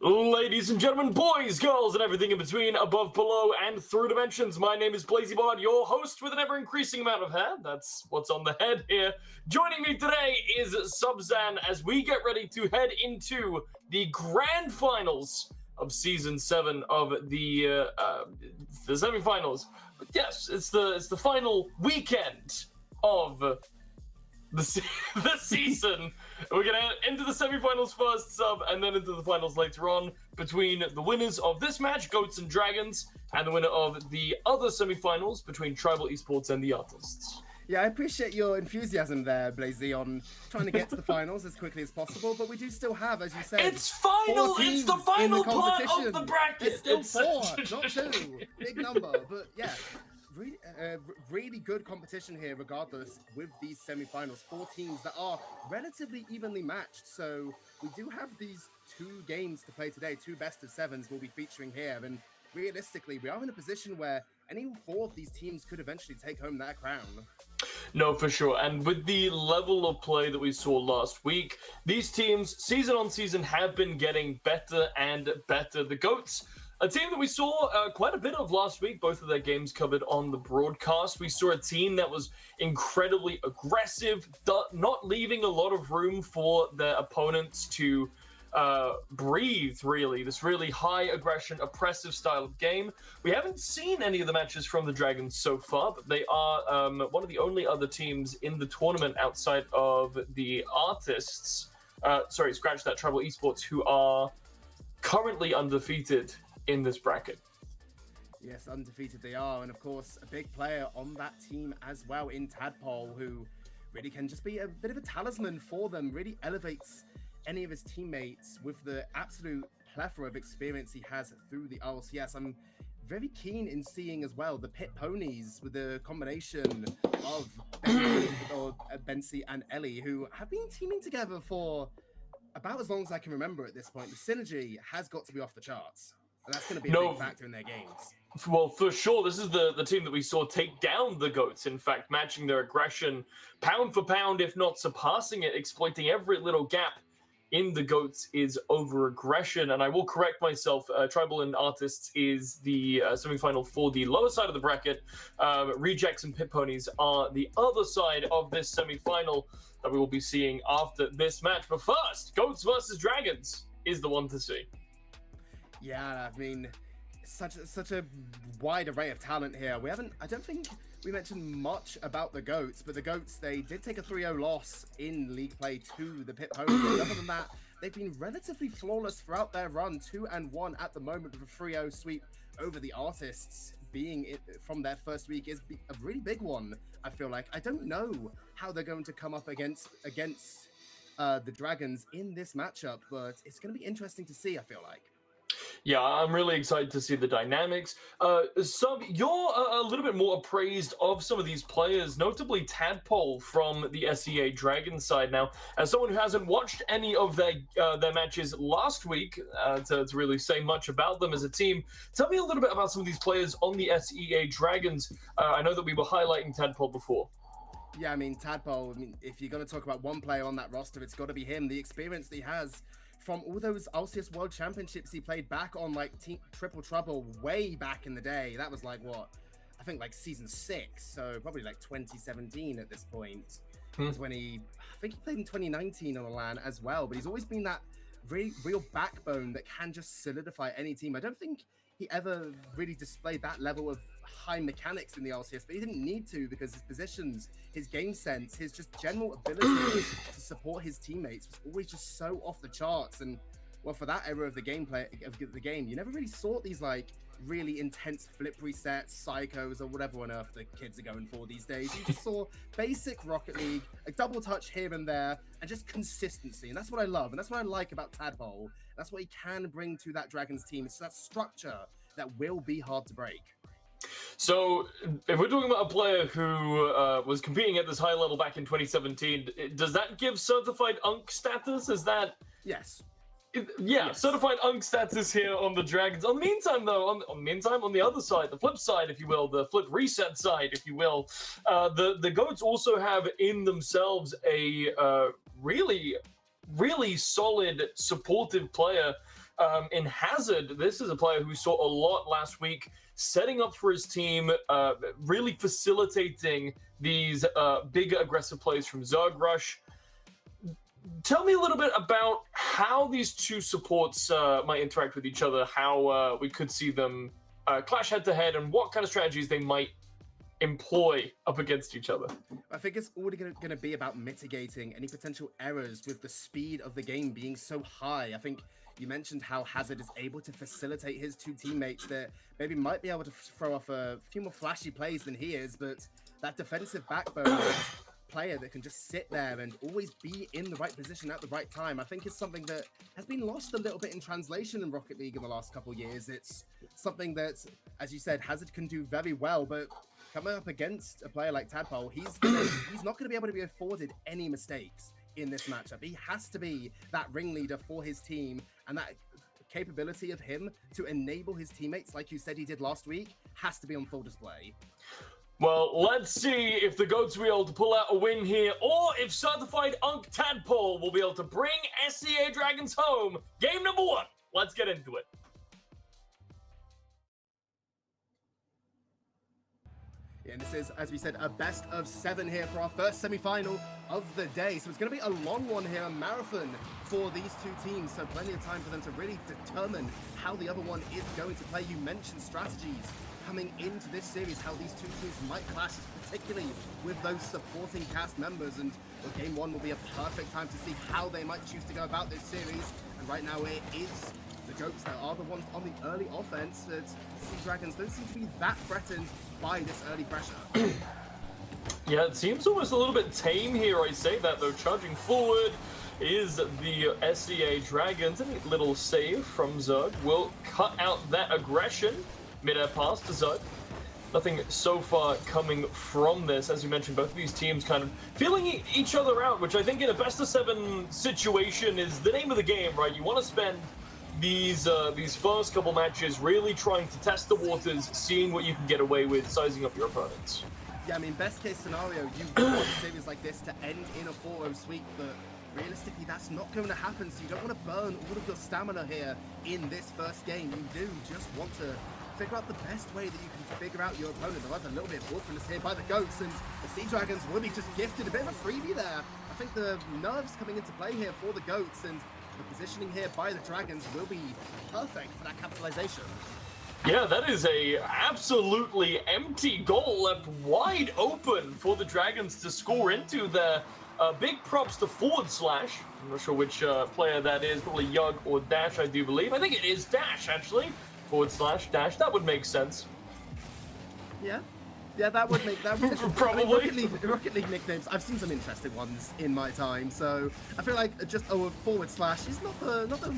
Ladies and gentlemen, boys, girls, and everything in between, above, below, and through dimensions, my name is BlazyBard, your host with an ever-increasing amount of hair. That's what's on the head here. Joining me today is Subzan as we get ready to head into the grand finals of Season 7 of the semifinals. But yes, it's the final weekend of the season. We're going to enter the semifinals first, Sub, and then into the finals later on between the winners of this match, Goats and Dragons, and the winner of the other semifinals between Tribal Esports and the Artists. Yeah, I appreciate your enthusiasm there, Blazy, on trying to get to the finals as quickly as possible, but we do still have, as you said, it's the final part of the bracket. It's still 4, not 2. Big number, but yeah. Really good competition here regardless with these semi-finals. 4 teams that are relatively evenly matched, so we do have these 2 games to play today. 2 best of 7s we'll be featuring here, and realistically we are in a position where any 4 of these teams could eventually take home that crown. No, for sure. And with the level of play that we saw last week, these teams, season on season, have been getting better and better. The Goats, a team that we saw quite a bit of last week, both of their games covered on the broadcast. We saw a team that was incredibly aggressive, not leaving a lot of room for their opponents to breathe, really. This really high aggression, oppressive style of game. We haven't seen any of the matches from the Dragons so far, but they are one of the only other teams in the tournament outside of the Artists. Scratch that, Tribal Esports, who are currently undefeated in this bracket. Yes, undefeated they are, and of course a big player on that team as well in Tadpole, who really can just be a bit of a talisman for them, really elevates any of his teammates with the absolute plethora of experience he has through the LCS. I'm very keen in seeing as well the Pit Ponies with the combination of Bensi and Ellie, who have been teaming together for about as long as I can remember at this point. The synergy has got to be off the charts. And that's going to be a big factor in their games. Well, for sure, this is the team that we saw take down the Goats, in fact, matching their aggression pound for pound, if not surpassing it, exploiting every little gap in the Goats is over-aggression. And I will correct myself, Tribal and Artists is the semifinal for the lower side of the bracket. Rejects and Pit Ponies are the other side of this semifinal that we will be seeing after this match. But first, Goats versus Dragons is the one to see. Yeah, I mean, such a wide array of talent here. I don't think we mentioned much about the Goats, but the Goats, they did take a 3-0 loss in league play to the Pit Ponies. But other than that, they've been relatively flawless throughout their run, 2-1 at the moment with a 3-0 sweep over the Artists. Being it from their first week is a really big one, I feel like. I don't know how they're going to come up against the Dragons in this matchup, but it's going to be interesting to see, I feel like. Yeah, I'm really excited to see the dynamics. Sub, you're a little bit more appraised of some of these players, notably Tadpole from the SEA Dragon side. Now, as someone who hasn't watched any of their matches last week to really say much about them as a team, tell me a little bit about some of these players on the SEA Dragons. I know that we were highlighting Tadpole before. Yeah, I mean, Tadpole, if you're going to talk about one player on that roster, it's got to be him. The experience that he has from all those LCS World Championships he played back on, like, Team Triple Trouble way back in the day. That was like, what? I think like Season 6, so probably like 2017 at this point. Was when I think he played in 2019 on the LAN as well, but he's always been that real backbone that can just solidify any team. I don't think he ever really displayed that level of high mechanics in the LCS, but he didn't need to because his positions, his game sense, his just general ability to support his teammates was always just so off the charts. And well, for that era of the gameplay of the game, you never really saw these like really intense flip resets, psychos, or whatever on earth the kids are going for these days. You just saw basic Rocket League, a double touch here and there, and just consistency. And that's what I love, and that's what I like about Tadpole. That's what he can bring to that Dragons team. It's that structure that will be hard to break. So, if we're talking about a player who was competing at this high level back in 2017, does that give certified UNC status? Is that... Yes. Yes. Certified UNC status here on the Dragons. On the meantime, though, on the other side, the flip side, if you will, the flip reset side, if you will, the Goats also have in themselves a really solid, supportive player In Hazard, this is a player who saw a lot last week, setting up for his team, really facilitating these bigger aggressive plays from Zergrush. Tell me a little bit about how these two supports might interact with each other, how we could see them clash head-to-head, and what kind of strategies they might employ up against each other. I think it's already going to be about mitigating any potential errors with the speed of the game being so high. I think you mentioned how Hazard is able to facilitate his two teammates that maybe might be able to throw off a few more flashy plays than he is, but that defensive backbone player that can just sit there and always be in the right position at the right time, I think is something that has been lost a little bit in translation in Rocket League in the last couple of years. It's something that, as you said, Hazard can do very well, but coming up against a player like Tadpole, he's not going to be able to be afforded any mistakes in this matchup. He has to be that ringleader for his team, and that capability of him to enable his teammates, like you said he did last week, has to be on full display. Well, let's see if the GOATs will be able to pull out a win here, or if certified Unk Tadpole will be able to bring SCA Dragons home. Game number 1. Let's get into it. Yeah, and this is, as we said, a best of 7 here for our first semi-final of the day. So it's going to be a long one here, a marathon for these two teams. So plenty of time for them to really determine how the other one is going to play. You mentioned strategies coming into this series, how these two teams might clash, particularly with those supporting cast members. And game 1 will be a perfect time to see how they might choose to go about this series. And right now it is the GOATs that are the ones on the early offense, that Sea Dragons don't seem to be that threatened by this early pressure. Yeah, it seems almost a little bit tame here. I say that though. Charging forward is the SCA Dragons. A little save from Zerg will cut out that aggression. Mid-air pass to Zerg. Nothing so far coming from this. As you mentioned, both of these teams kind of feeling each other out, which I think in a best of 7 situation is the name of the game, right? You want to spend these first couple matches really trying to test the waters, seeing what you can get away with, sizing up your opponents. Yeah, I mean, best case scenario, you want a series like this to end in a 4-0 sweep, but realistically, that's not going to happen, so you don't want to burn all of your stamina here in this first game. You do just want to figure out the best way that you can figure out your opponent. There was a little bit of awkwardness here by the GOATs, and the Sea Dragons will be just gifted a bit of a freebie there. I think the nerves coming into play here for the GOATs, and the positioning here by the Dragons will be perfect for that capitalization. Yeah, that is a absolutely empty goal left wide open for the Dragons to score into there. Big props to Forward Slash. I'm not sure which player that is, probably Yug or Dash, I do believe. I think it is Dash, actually. Forward Slash Dash, that would make sense. Yeah, that would make probably. I mean, Rocket League nicknames, I've seen some interesting ones in my time, so I feel like just a Forward Slash is not the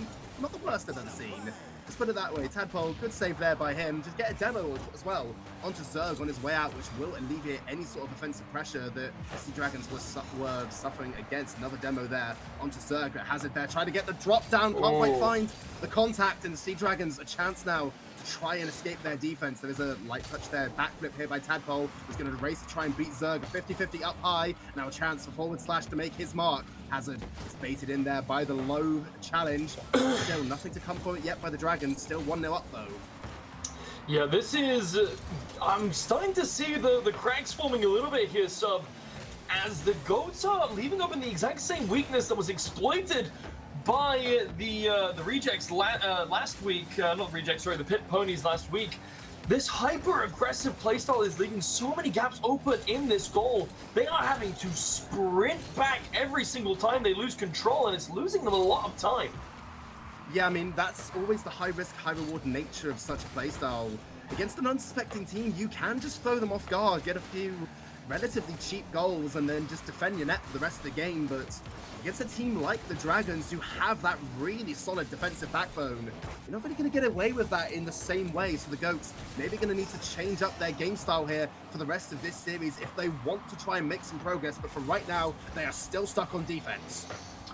worst I've ever seen. Let's put it that way. Tadpole, good save there by him. Just get a demo as well onto Zerg on his way out, which will alleviate any sort of offensive pressure that Sea Dragons were suffering against. Another demo there onto Zerg, but Hazard there trying to get the drop down. Can't quite find the contact, and the Sea Dragons a chance now to try and escape their defense. There is a light touch there. Backflip here by Tadpole. He's going to race to try and beat Zerg. A 50-50 up high. Now a chance for Forward Slash to make his mark. Hazard is baited in there by the low challenge. Still nothing to come for it yet by the Dragons. Still 1-0 up though. Yeah, this is... I'm starting to see the cracks forming a little bit here, Sub, as the GOATs are leaving open the exact same weakness that was exploited by the Rejects last week. Not Rejects, sorry, the Pit Ponies last week. This hyper-aggressive playstyle is leaving so many gaps open in this goal. They are having to sprint back every single time they lose control, and it's losing them a lot of time. Yeah, I mean, that's always the high-risk, high-reward nature of such a playstyle. Against an unsuspecting team, you can just throw them off guard, get a few relatively cheap goals, and then just defend your net for the rest of the game, but against a team like the Dragons, who have that really solid defensive backbone, you're not really going to get away with that in the same way. So the GOATs maybe going to need to change up their game style here for the rest of this series if they want to try and make some progress, but for right now, they are still stuck on defense.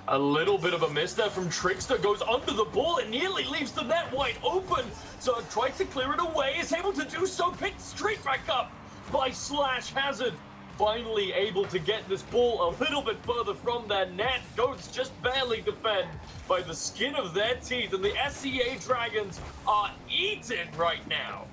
A little bit of a miss there from Trickster, goes under the ball and nearly leaves the net wide open. So tried to clear it away, is able to do so, picked straight back up by Slash Hazard. finally able to get this ball a little bit further from their net. Goats just barely defend by the skin of their teeth, and the SEA Dragons are eaten right now.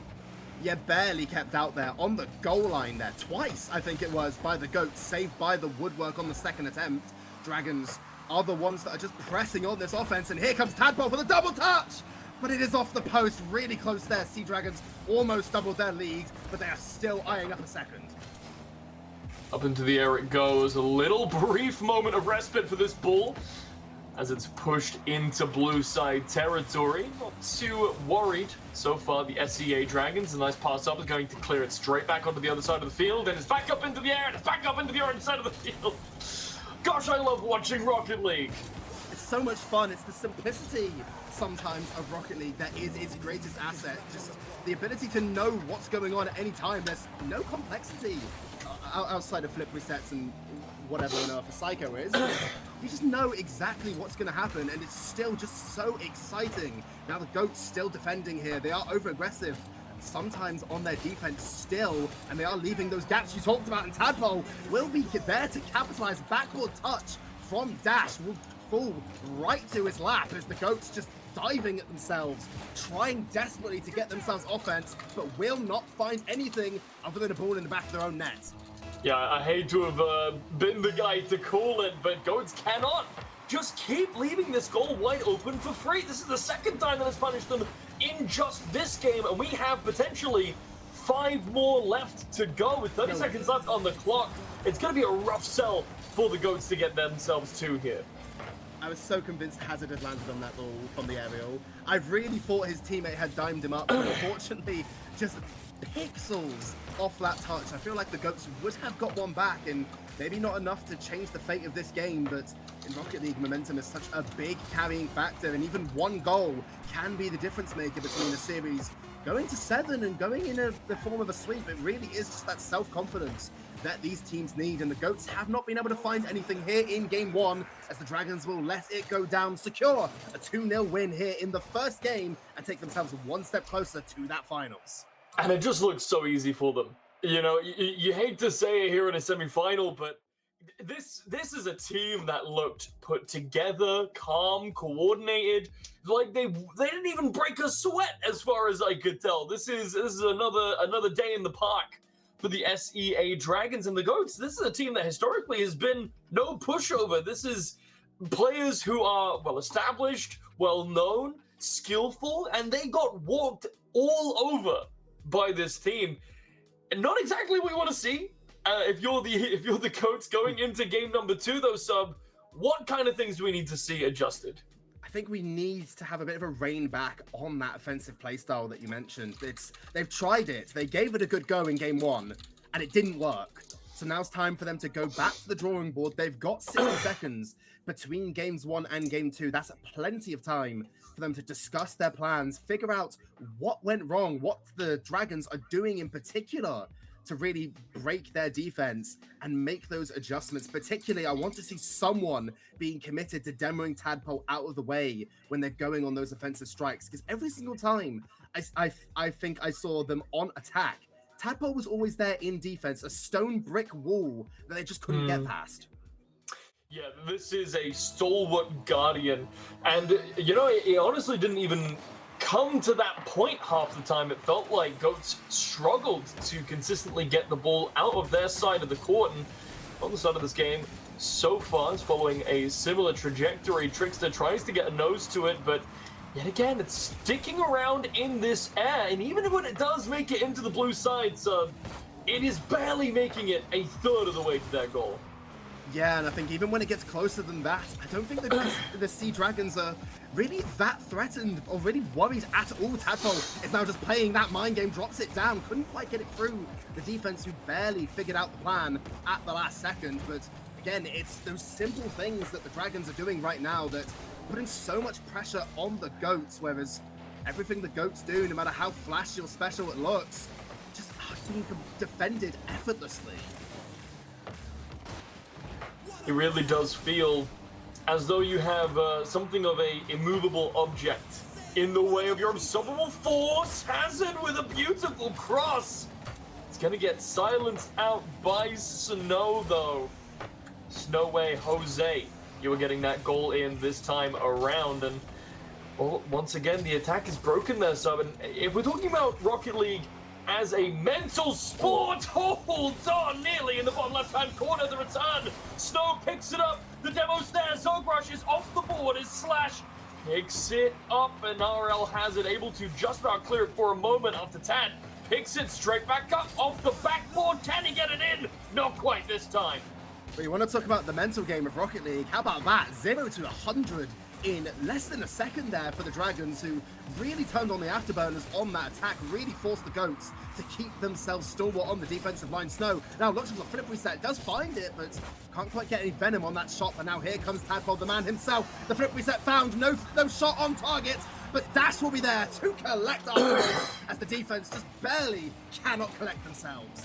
Yeah, barely kept out there on the goal line there. Twice, I think it was, by the Goats, saved by the woodwork on the second attempt. Dragons are the ones that are just pressing on this offense, and here comes Tadpole for the double touch! But it is off the post, really close there. Sea Dragons almost doubled their lead, but they are still eyeing up a second. Up into the air it goes. A little brief moment of respite for this ball as it's pushed into blue side territory. Not too worried so far, the SEA Dragons. A nice pass up is going to clear it straight back onto the other side of the field, and it's back up into the air, and it's back up into the orange side of the field. Gosh, I love watching Rocket League. It's so much fun. It's the simplicity sometimes of Rocket League that is its greatest asset. Just the ability to know what's going on at any time. There's no complexity outside of flip resets and whatever on earth a Psycho is. You just know exactly what's going to happen, and it's still just so exciting. Now the Goats still defending here. They are over-aggressive, sometimes on their defense still, and they are leaving those gaps you talked about, and Tadpole will be there to capitalize. Backboard touch from Dash will fall right to his lap as the Goats just diving at themselves, trying desperately to get themselves offense, but will not find anything other than a ball in the back of their own net. Yeah, I hate to have been the guy to call it, but Goats cannot just keep leaving this goal wide open for free. This is the second time that it's punished them in just this game, and we have potentially 5 more left to go with 30 seconds left on the clock. It's going to be a rough sell for the Goats to get themselves to here. I was so convinced Hazard had landed on that ball from the aerial. I really thought his teammate had dimed him up, but unfortunately, just pixels off that touch. I feel like the Goats would have got one back, and maybe not enough to change the fate of this game, but in Rocket League, momentum is such a big carrying factor, and even one goal can be the difference maker between a series going to 7 and going in the form of a sweep. It really is just that self-confidence that these teams need, and the Goats have not been able to find anything here in Game 1, as the Dragons will let it go down, secure a 2-0 win here in the first game, and take themselves one step closer to that finals. And it just looks so easy for them. You know, you hate to say it here in a semi-final, but this is a team that looked put together, calm, coordinated. Like they didn't even break a sweat, as far as I could tell. This is another day in the park for the SEA Dragons and the Goats. This is a team that historically has been no pushover. This is players who are well established, well known, skillful, and they got walked all over by this team. And not exactly what you want to see. If you're the Goats going into game number 2, though, Sub, what kind of things do we need to see adjusted? I think we need to have a bit of a rein back on that offensive playstyle that you mentioned. They've tried it. They gave it a good go in game 1, and it didn't work. So now it's time for them to go back to the drawing board. They've got 60 seconds between games 1 and game 2. That's plenty of time for them to discuss their plans, figure out what went wrong, what the Dragons are doing in particular to really break their defense and make those adjustments. Particularly, I want to see someone being committed to demoing Tadpole out of the way when they're going on those offensive strikes, because every single time I think I saw them on attack, Tadpole was always there in defense, a stone brick wall that they just couldn't get past. Yeah, this is a stalwart guardian, and you know, it honestly didn't even come to that point half the time. It felt like Goats struggled to consistently get the ball out of their side of the court, and on the side of this game so far is following a similar trajectory. Trickster tries to get a nose to it, but yet again, it's sticking around in this air, and even when it does make it into the blue side, so it is barely making it a third of the way to that goal. Yeah, and I think even when it gets closer than that, I don't think the Sea Dragons are really that threatened or really worried at all. Tadpole is now just playing that mind game, drops it down, couldn't quite get it through the defense, who barely figured out the plan at the last second. But again, it's those simple things that the Dragons are doing right now that putting so much pressure on the Goats, whereas everything the Goats do, no matter how flashy or special it looks, just being defended effortlessly. It really does feel as though you have something of a immovable object in the way of your unstoppable force. Hazard with a beautiful cross. It's gonna get silenced out by Snow, though. Snowway Jose, you were getting that goal in this time around, and well, once again, the attack is broken there, Sub. And if we're talking about Rocket League as a mental sport, hold on, nearly in the bottom left-hand corner, the return. Snow picks it up, the demo's there, Zogrush is off the board, his slash picks it up, and RL has it, able to just about clear it for a moment after Tad picks it straight back up off the backboard. Can he get it in? Not quite this time. But you want to talk about the mental game of Rocket League? How about that? 0 to 100 in less than a second there for the Dragons, who really turned on the afterburners on that attack, really forced the Goats to keep themselves stalwart on the defensive line. Snow now looks for the flip reset, does find it, but can't quite get any venom on that shot. But now here comes Tadpole, the man himself. The flip reset found, no shot on target, but Dash will be there to collect afterwards as the defense just barely cannot collect themselves.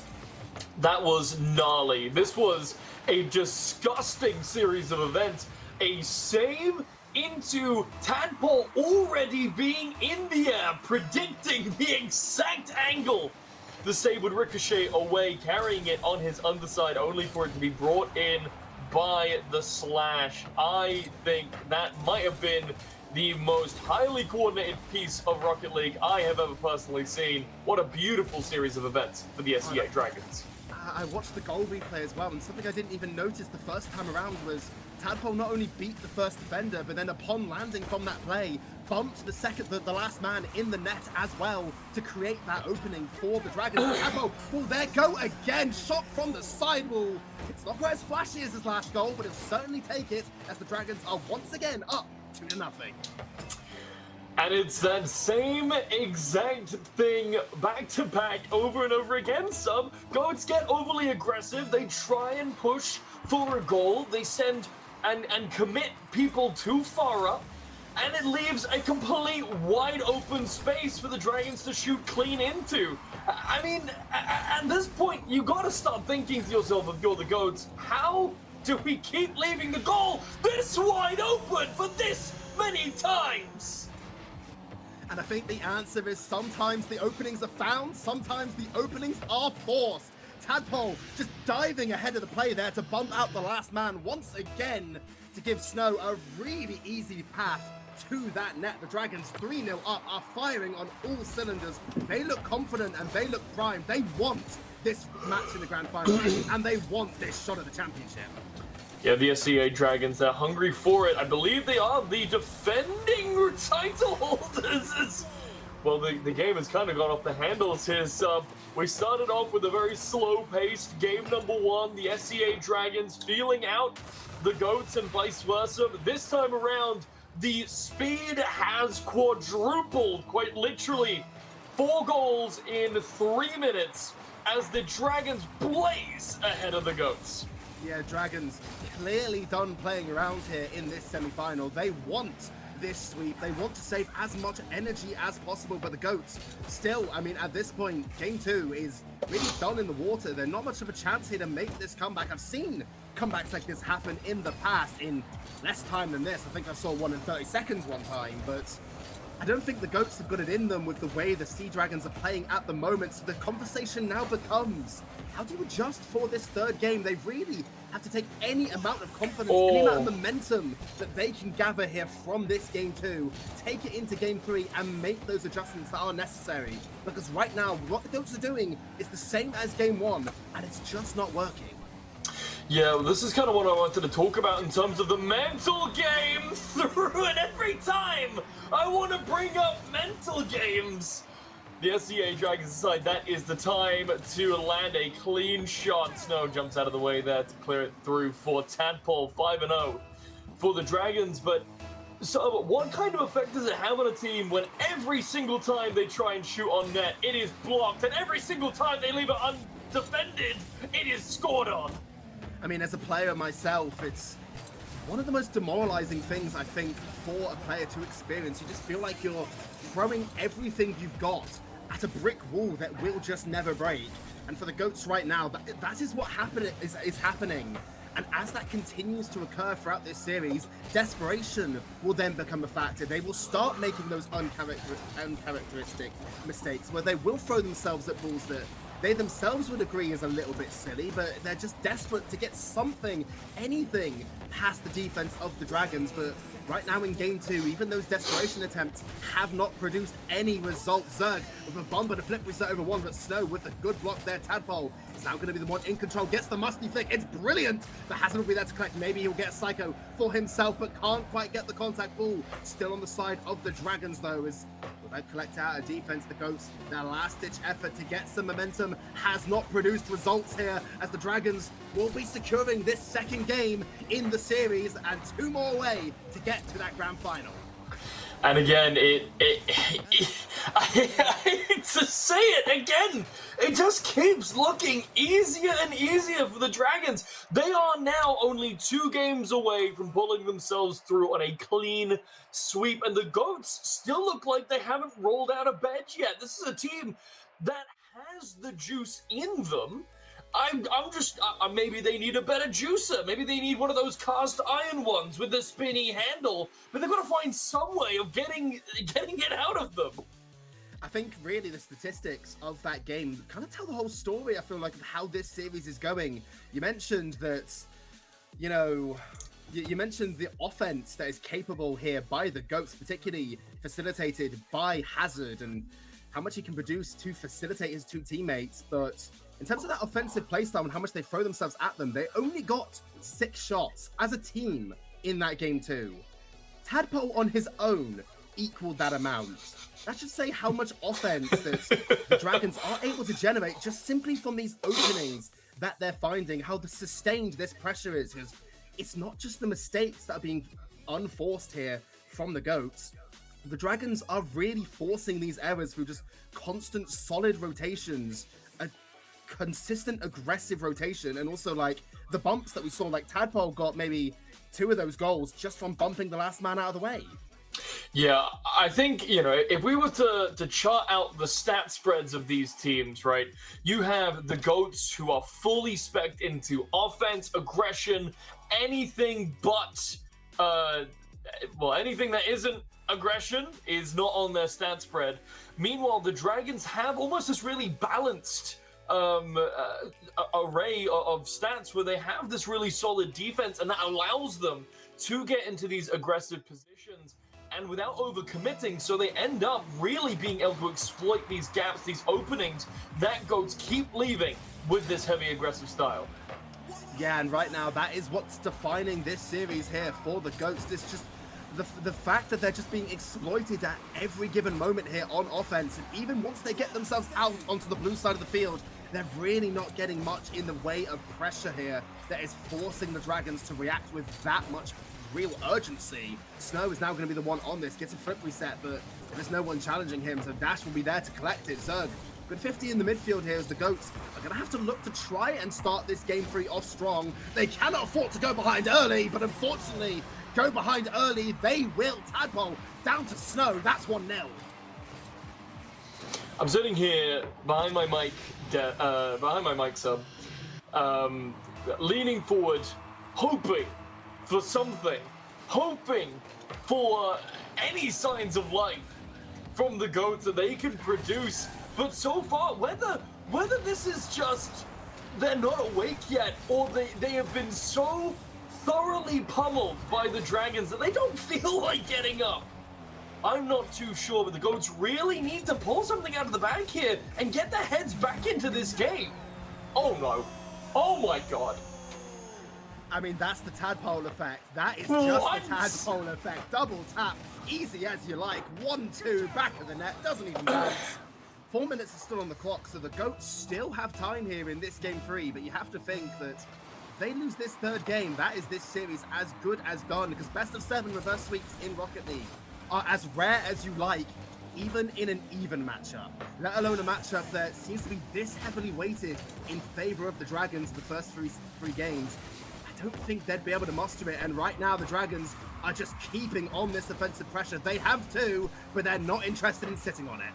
That was gnarly. This was a disgusting series of events. A save into Tadpole already being in the air, predicting the exact angle the save would ricochet away, carrying it on his underside, only for it to be brought in by the slash. I think that might have been the most highly coordinated piece of Rocket League I have ever personally seen. What a beautiful series of events for the SEA Dragons. I watched the goal replay as well, and something I didn't even notice the first time around was Tadpole not only beat the first defender, but then upon landing from that play, bumped the last man in the net as well to create that opening for the Dragons. Tadpole, well, there go again, shot from the side wall. It's not quite as flashy as his last goal, but he'll certainly take it as the Dragons are once again up 2-0. And it's that same exact thing back to back over and over again. Some Goats get overly aggressive. They try and push for a goal. They send and commit people too far up. And it leaves a complete wide open space for the Dragons to shoot clean into. I mean, at this point, you gotta start thinking to yourself, if you're the Goats, how do we keep leaving the goal this wide open for this many times? And I think the answer is sometimes the openings are found, sometimes the openings are forced. Tadpole just diving ahead of the play there to bump out the last man once again to give Snow a really easy path to that net. The Dragons 3-0 up, are firing on all cylinders. They look confident and they look primed. They want this match in the grand final and they want this shot at the championship. Yeah, the SEA Dragons, they're hungry for it. I believe they are the defending title holders. Well, the game has kind of gone off the handles here, Sub. We started off with a very slow-paced game number one. The SEA Dragons feeling out the Goats and vice versa. But this time around, the speed has quadrupled, quite literally. 4 goals in 3 minutes as the Dragons blaze ahead of the Goats. Yeah, Dragons clearly done playing around here in this semi-final. They want this sweep. They want to save as much energy as possible, but the Goats still, I mean, at this point, game 2 is really done in the water. There's not much of a chance here to make this comeback. I've seen comebacks like this happen in the past in less time than this. I think I saw one in 30 seconds one time, but I don't think the Goats have got it in them with the way the Sea Dragons are playing at the moment. So the conversation now becomes, how do you adjust for this third game? They really have to take any amount of confidence, any amount of momentum that they can gather here from this game 2, take it into game 3 and make those adjustments that are necessary. Because right now, what the Goats are doing is the same as game 1, and it's just not working. Yeah, well, this is kind of what I wanted to talk about in terms of the mental game through it. Every time I want to bring up mental games, the SEA Dragons decide that is the time to land a clean shot. Snow jumps out of the way there to clear it through for Tadpole. 5-0 for the Dragons. But so what kind of effect does it have on a team when every single time they try and shoot on net, it is blocked, and every single time they leave it undefended, it is scored on? I mean, as a player myself, it's one of the most demoralizing things, I think, for a player to experience. You just feel like you're throwing everything you've got at a brick wall that will just never break. And for the Goats right now, that is what is happening. And as that continues to occur throughout this series, desperation will then become a factor. They will start making those uncharacteristic mistakes where they will throw themselves at balls that they themselves would agree is a little bit silly, but they're just desperate to get something, anything, past the defense of the Dragons. But right now in Game 2, even those desperation attempts have not produced any results. Zerg with a bomber to flip reset over one, but Snow with the good block there. Tadpole is now going to be the one in control, gets the musty flick. It's brilliant, but Hazard will be there to collect. Maybe he'll get Psycho for himself, but can't quite get the contact ball. Still on the side of the Dragons, though, as without collect out a defense, the Goats, their last-ditch effort to get some momentum has not produced results here, as the Dragons will be securing this second game in the series and 2 more away to get to that grand final. And again, I hate to say it again, it just keeps looking easier and easier for the Dragons. They are now only 2 games away from pulling themselves through on a clean sweep, and the Goats still look like they haven't rolled out of bed yet. This is a team that has the juice in them. I'm just, maybe they need a better juicer. Maybe they need one of those cast iron ones with the spinny handle, but they've got to find some way of getting it out of them. I think really the statistics of that game kind of tell the whole story, I feel like, of how this series is going. You mentioned that, you know, you mentioned the offense that is capable here by the Goats, particularly facilitated by Hazard, and how much he can produce to facilitate his 2 teammates, but in terms of that offensive playstyle and how much they throw themselves at them, they only got 6 shots as a team in that Game 2. Tadpole on his own equaled that amount. That should say how much offense that the Dragons are able to generate just simply from these openings that they're finding, how sustained this pressure is, because it's not just the mistakes that are being unforced here from the Goats. The Dragons are really forcing these errors through just constant solid rotations, a consistent aggressive rotation, and also like the bumps that we saw. Like Tadpole got maybe 2 of those goals just from bumping the last man out of the way. Yeah, I think, you know, if we were to chart out the stat spreads of these teams, right, you have the Goats who are fully spec'd into offense, aggression, anything but, anything that isn't aggression is not on their stat spread. Meanwhile, the Dragons have almost this really balanced array of stats where they have this really solid defense, and that allows them to get into these aggressive positions and without overcommitting, so they end up really being able to exploit these gaps, these openings that Goats keep leaving with this heavy aggressive style. Yeah, and right now that is what's defining this series here for the Goats. This just the fact that they're just being exploited at every given moment here on offense, and even once they get themselves out onto the blue side of the field, they're really not getting much in the way of pressure here that is forcing the Dragons to react with that much real urgency. Snow is now going to be the one on this, gets a flip reset, but there's no one challenging him, so Dash will be there to collect it. Zerg, good 50 in the midfield here as the Goats are going to have to look to try and start this Game 3 off strong. They cannot afford to go behind early, but unfortunately, go behind early, they will. Tadpole down to Snow, that's 1-0. I'm sitting here behind my mic, sub, leaning forward, hoping for something, hoping for any signs of life from the Goats that they can produce. But so far, whether this is just they're not awake yet, or they have been so thoroughly pummeled by the Dragons that they don't feel like getting up, I'm not too sure, but the Goats really need to pull something out of the bag here and get their heads back into this game. Oh no. Oh my god. I mean, that's the Tadpole effect. That is just the Tadpole effect. Double tap, easy as you like. 1-2, back of the net, doesn't even bounce. 4 minutes is still on the clock, so the Goats still have time here in this Game 3, but you have to think that if they lose this 3rd game, that is this series as good as done, because best of 7 reverse sweeps in Rocket League are as rare as you like, even in an even matchup, let alone a matchup that seems to be this heavily weighted in favor of the Dragons the first three games. I don't think they'd be able to muster it, and right now the Dragons are just keeping on this offensive pressure. They have to, but they're not interested in sitting on it.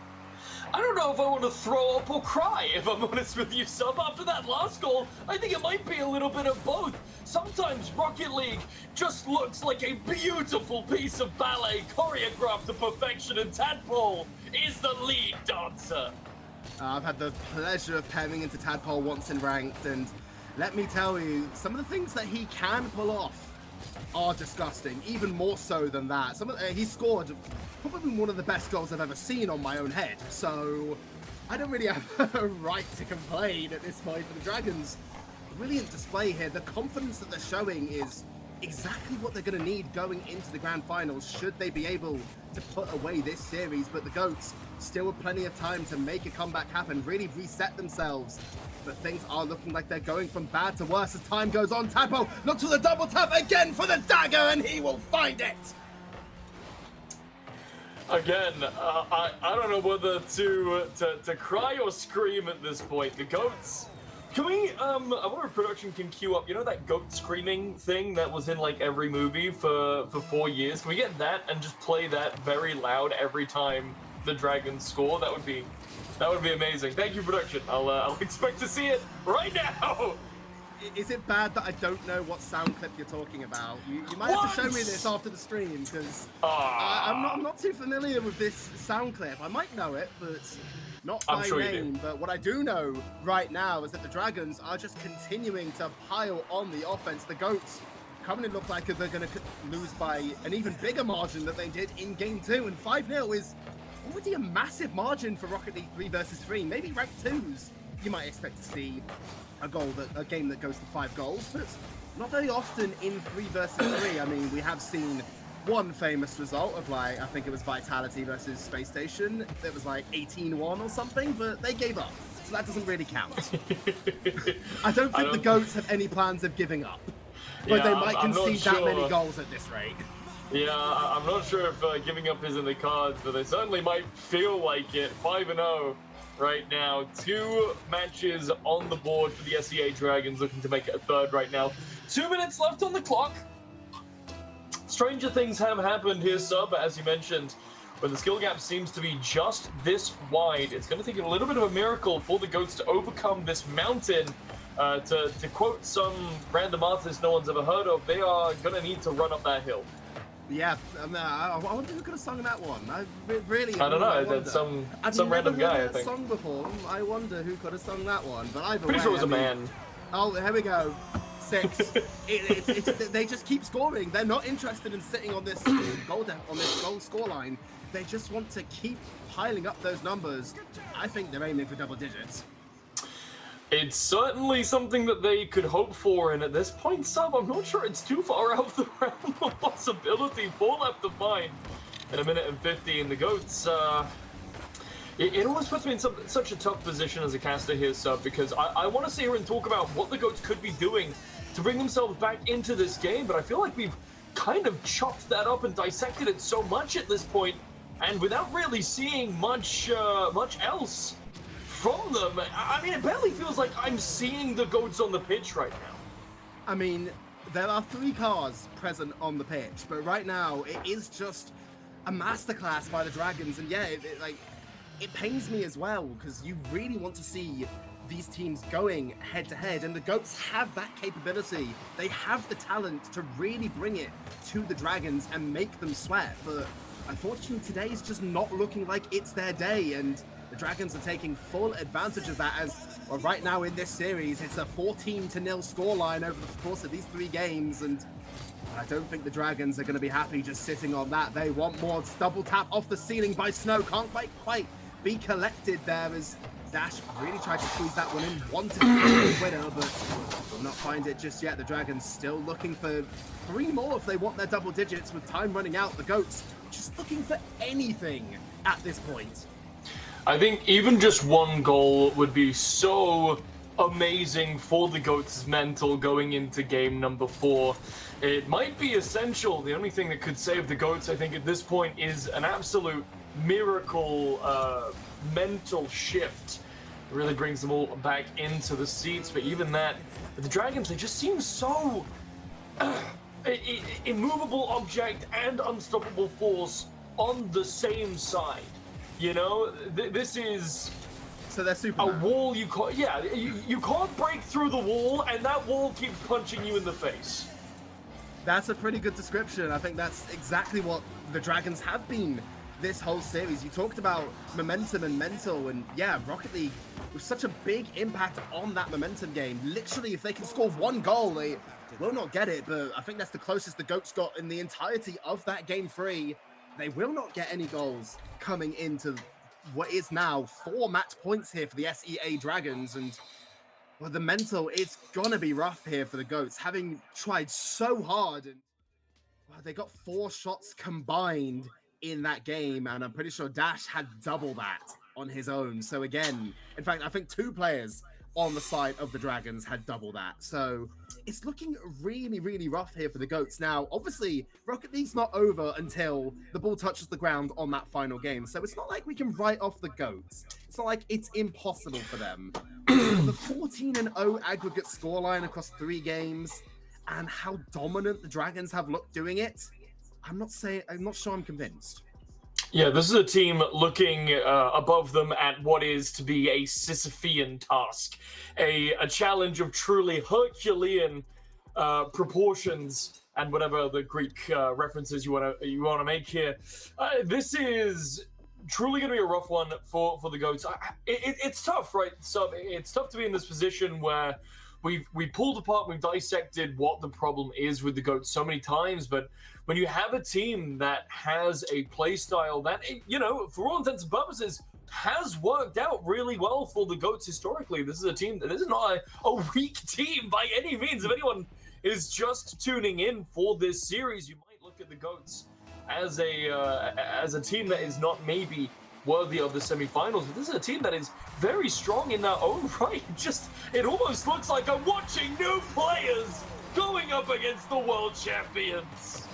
I don't know if I want to throw up or cry, if I'm honest with you, Sub. After that last goal, I think it might be a little bit of both. Sometimes Rocket League just looks like a beautiful piece of ballet choreographed to perfection, and Tadpole is the lead dancer. I've had the pleasure of pairing into Tadpole once in ranked, and let me tell you, some of the things that he can pull off are disgusting, even more so than that. He scored probably one of the best goals I've ever seen on my own head, so I don't really have a right to complain at this point for the Dragons. Brilliant display here. The confidence that they're showing is exactly what they're going to need going into the grand finals should they be able to put away this series. But the Goats still have plenty of time to make a comeback happen, really reset themselves. But things are looking like they're going from bad to worse as time goes on. Tadpole looks for the double tap again for the dagger, and he will find it. Again, I don't know whether to cry or scream at this point. The Goats. Can we, I wonder if production can queue up, you know that goat screaming thing that was in like every movie for 4 years? Can we get that and just play that very loud every time the Dragons score? That would be amazing. Thank you, production. I'll expect to see it right now. Is it bad that I don't know what sound clip you're talking about? You might have to show me this after the stream, because I'm not too familiar with this sound clip. I might know it, but not by name. But what I do know right now is that the Dragons are just continuing to pile on the offense. The Goats currently look like they're going to lose by an even bigger margin than they did in Game 2. And 5-0 is already a massive margin for Rocket League 3 versus 3. Maybe ranked 2s, you might expect to see a game that goes to 5 goals, but not very often in 3 versus 3. I mean, we have seen one famous result of, like, I think it was Vitality versus Space Station. It was like 18-1 or something, but they gave up, so that doesn't really count. I don't think the Goats have any plans of giving up, but they might concede that many goals at this rate. Yeah, I'm not sure if giving up is in the cards, but they certainly might feel like it. 5-0 right now. 2 matches on the board for the SEA Dragons, looking to make it a third right now. 2 minutes left on the clock. Stranger things have happened here, Sub, as you mentioned, when the skill gap seems to be just this wide. It's going to take a little bit of a miracle for the Goats to overcome this mountain. To quote some random artist no one's ever heard of, they are going to need to run up that hill. Yeah, I wonder who could have sung that one. I don't know. That's some random guy, I think. Song before. I wonder who could have sung that one. But either Pretty way, sure it was a man. Oh, here we go. 6. They just keep scoring. They're not interested in sitting on this goal scoreline. They just want to keep piling up those numbers. I think they're aiming for double digits. It's certainly something that they could hope for, and at this point, Sub, I'm not sure it's too far out of the realm of possibility. 4 left to find in 1 minute and 50, and the Goats, it always puts me in such a tough position as a caster here, Sub, because I want to sit here and talk about what the Goats could be doing to bring themselves back into this game, but I feel like we've kind of chopped that up and dissected it so much at this point, and without really seeing much else from them. I mean, it barely feels like I'm seeing the Goats on the pitch right now. I mean, there are 3 cars present on the pitch, but right now it is just a masterclass by the Dragons, and yeah, it pains me as well, because you really want to see these teams going head to head, and the Goats have that capability. They have the talent to really bring it to the Dragons and make them sweat, but unfortunately today is just not looking like it's their day, and the Dragons are taking full advantage of that as, well, right now in this series, it's a 14-0 scoreline over the course of these 3 games, and I don't think the Dragons are going to be happy just sitting on that. They want more. Double tap off the ceiling by Snow. Can't quite be collected there as Dash really tried to squeeze that one in. Wanted to the winner, but will not find it just yet. The Dragons still looking for 3 more if they want their double digits with time running out. The Goats just looking for anything at this point. I think even just 1 goal would be so amazing for the Goats' mental going into game number 4. It might be essential. The only thing that could save the Goats, I think, at this point is an absolute miracle mental shift. It really brings them all back into the seats. But even that, the Dragons, they just seem so immovable object and unstoppable force on the same side. You know, this is so they're Superman. A wall you can't, you can't break through the wall, and that wall keeps punching you in the face. That's a pretty good description. I think that's exactly what the Dragons have been this whole series. You talked about momentum and mental, and yeah, Rocket League with such a big impact on that momentum game. Literally, if they can score one goal, they will not get it, but I think that's the closest the GOATs got in the entirety of that game 3. They will not get any goals coming into what is now 4 match points here for the SEA Dragons, and well, the mental, it's gonna be rough here for the GOATs, having tried so hard, and well, they got 4 shots combined in that game, and I'm pretty sure Dash had double that on his own. So again, in fact, I think 2 players on the side of the Dragons had double that. So it's looking really, really rough here for the GOATs. Now, obviously, Rocket League's not over until the ball touches the ground on that final game. So it's not like we can write off the GOATs. It's not like it's impossible for them. The 14-0 aggregate scoreline across 3 games and how dominant the Dragons have looked doing it, I'm not sure I'm convinced. Yeah, this is a team looking above them at what is to be a Sisyphean task, a challenge of truly Herculean proportions, and whatever the Greek references you want to make here. This is truly going to be a rough one for the GOATs. It's tough, right? So it's tough to be in this position where we pulled apart, we've dissected what the problem is with the GOATs so many times, but when you have a team that has a play style that, you know, for all intents and purposes, has worked out really well for the GOATs historically. This is a team, this is not a weak team by any means. If anyone is just tuning in for this series, you might look at the GOATs as a team that is not maybe worthy of the semifinals, but this is a team that is very strong in their own right. It almost looks like I'm watching new players going up against the world champions.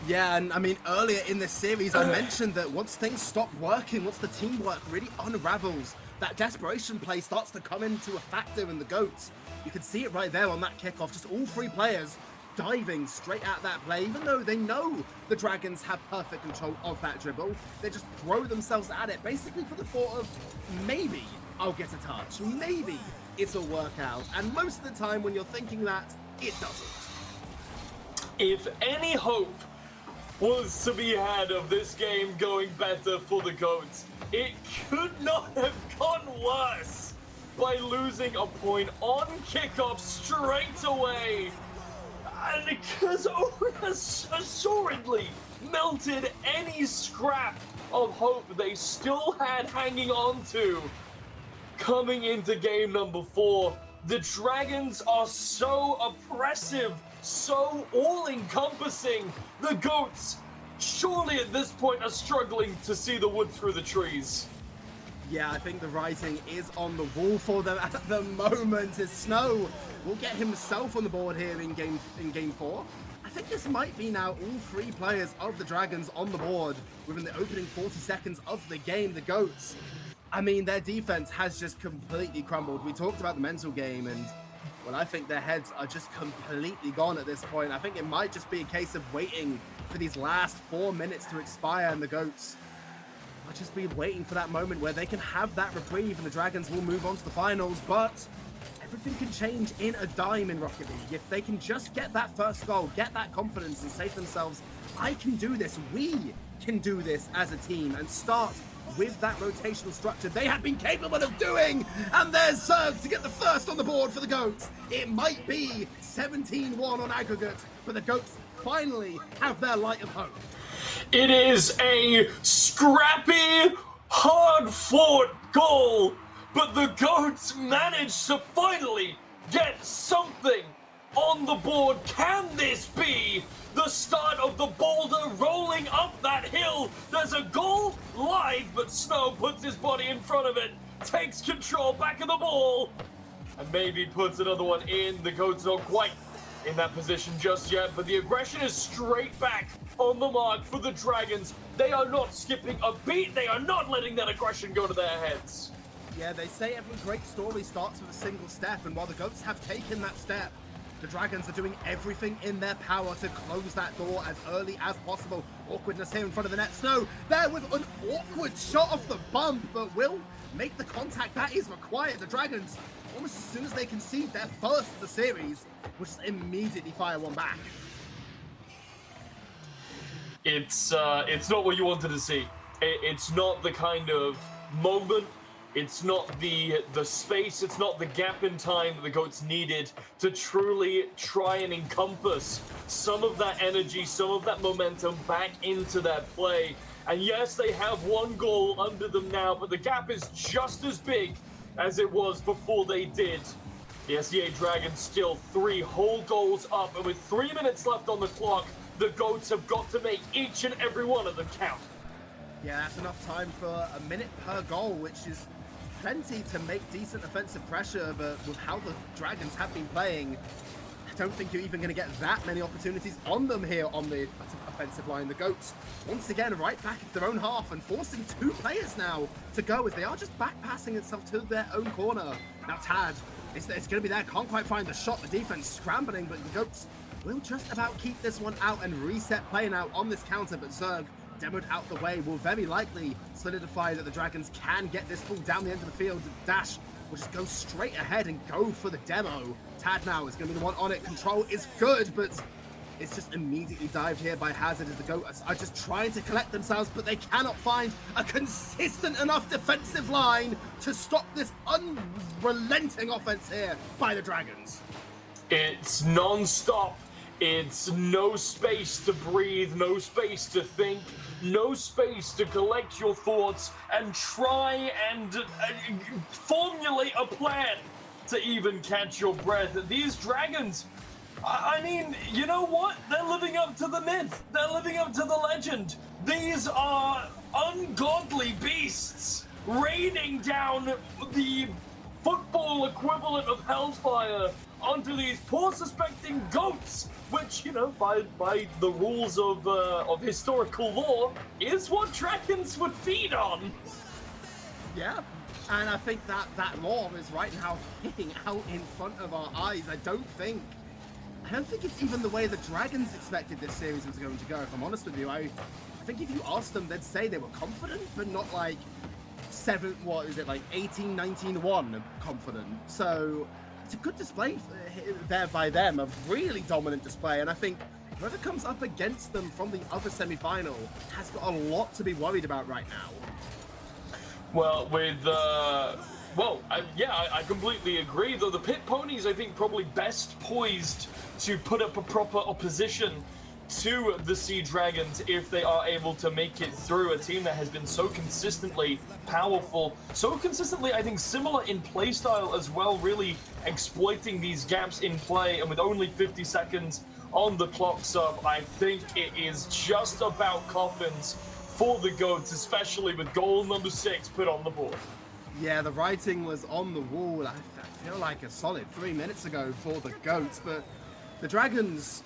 Yeah, and I mean, earlier in this series, I mentioned that once things stop working, once the teamwork really unravels, that desperation play starts to come into a factor in the GOATs. You can see it right there on that kickoff, just all 3 players diving straight at that play, even though they know the Dragons have perfect control of that dribble. They just throw themselves at it, basically for the thought of, maybe I'll get a touch, maybe it'll work out. And most of the time when you're thinking that, it doesn't. If any hope was to be had of this game going better for the GOATs, it could not have gone worse by losing a point on kickoff straight away. And because assuredly melted any scrap of hope they still had hanging on to coming into game number 4. The Dragons are so oppressive, so all-encompassing. The GOATs surely at this point are struggling to see the wood through the trees. Yeah, I think the writing is on the wall for them at the moment, as Snow will get himself on the board here in game 4. I think this might be now all 3 players of the Dragons on the board within the opening 40 seconds of the game. The GOATs, I mean, their defense has just completely crumbled. We talked about the mental game, and well, I think their heads are just completely gone at this point. I think it might just be a case of waiting for these last 4 minutes to expire, and the GOATs will just be waiting for that moment where they can have that reprieve and the Dragons will move on to the finals. But everything can change in a dime in Rocket League. If they can just get that first goal, get that confidence and say to themselves, I can do this, we can do this as a team, and start with that rotational structure they have been capable of doing. And there's Zerg to get the first on the board for the GOATs. It might be 17-1 on aggregate, but the GOATs finally have their light of hope. It is a scrappy, hard-fought goal, but the GOATs managed to finally get something on the board. Can this be the start of the boulder rolling up that hill? There's a goal live, but Snow puts his body in front of it, takes control back of the ball, and maybe puts another one in. The GOATs not quite in that position just yet, but the aggression is straight back on the mark for the Dragons. They are not skipping a beat. They are not letting that aggression go to their heads. Yeah, they say every great story starts with a single step, and while the GOATs have taken that step, the Dragons are doing everything in their power to close that door as early as possible. Awkwardness here in front of the net. Snow there with an awkward shot off the bump, but will make the contact that is required. The Dragons, almost as soon as they concede their first of the series, will just immediately fire one back. It's not what you wanted to see. It's not the kind of moment, it's not the space, it's not the gap in time that the GOATs needed to truly try and encompass some of that energy, some of that momentum back into their play. And yes, they have one goal under them now, but the gap is just as big as it was before they did. The SEA Dragons still 3 whole goals up, and with 3 minutes left on the clock, the GOATs have got to make each and every one of them count. Yeah, that's enough time for a minute per goal, which is plenty to make decent offensive pressure, but with how the Dragons have been playing, I don't think you're even going to get that many opportunities on them here on the offensive line. The GOATs, once again, right back into their own half and forcing 2 players now to go as they are just back passing itself to their own corner. Now Tad, it's going to be there, can't quite find the shot, the defense scrambling, but the GOATs will just about keep this one out and reset play now on this counter, but Zerg, demoed out the way, will very likely solidify that the Dragons can get this ball down the end of the field. Dash will just go straight ahead and go for the demo. Tad now is going to be the one on it. Control is good, but it's just immediately dived here by Hazard as the GOATs are just trying to collect themselves, but they cannot find a consistent enough defensive line to stop this unrelenting offense here by the Dragons. It's non-stop. It's no space to breathe, no space to think, no space to collect your thoughts and try and formulate a plan to even catch your breath. These Dragons, I mean, you know what? They're living up to the myth. They're living up to the legend. These are ungodly beasts raining down the football equivalent of hellfire onto these poor suspecting GOATs, which, you know, by the rules of historical law, is what Dragons would feed on. Yeah, and I think that law is right now hitting out in front of our eyes. I don't think it's even the way the Dragons expected this series was going to go, if I'm honest with you. I think if you asked them, they'd say they were confident, but not like 18-19-1 confident. So it's a good display there by them, a really dominant display, and I think whoever comes up against them from the other semi-final has got a lot to be worried about right now. Well, I completely agree, though the Pit Ponies, I think, probably best poised to put up a proper opposition to the Sea Dragons if they are able to make it through. A team that has been so consistently powerful, so consistently, I think, similar in playstyle as well, really exploiting these gaps in play, and with only 50 seconds on the clock sub, I think it is just about coffins for the GOATs, especially with goal number 6 put on the board. Yeah, the writing was on the wall, I feel like a solid 3 minutes ago for the GOATs, but the Dragons,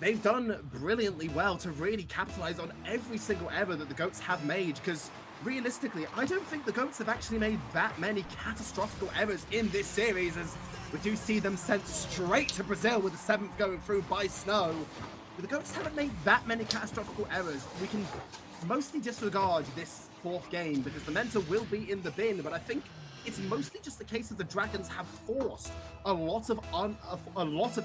they've done brilliantly well to really capitalize on every single error that the GOATs have made, because realistically, I don't think the GOATs have actually made that many catastrophic errors in this series, as we do see them sent straight to Brazil with the 7th going through by Snow. But the GOATs haven't made that many catastrophic errors. We can mostly disregard this 4th game because the mentor will be in the bin, but I think it's mostly just the case of the Dragons have forced a lot of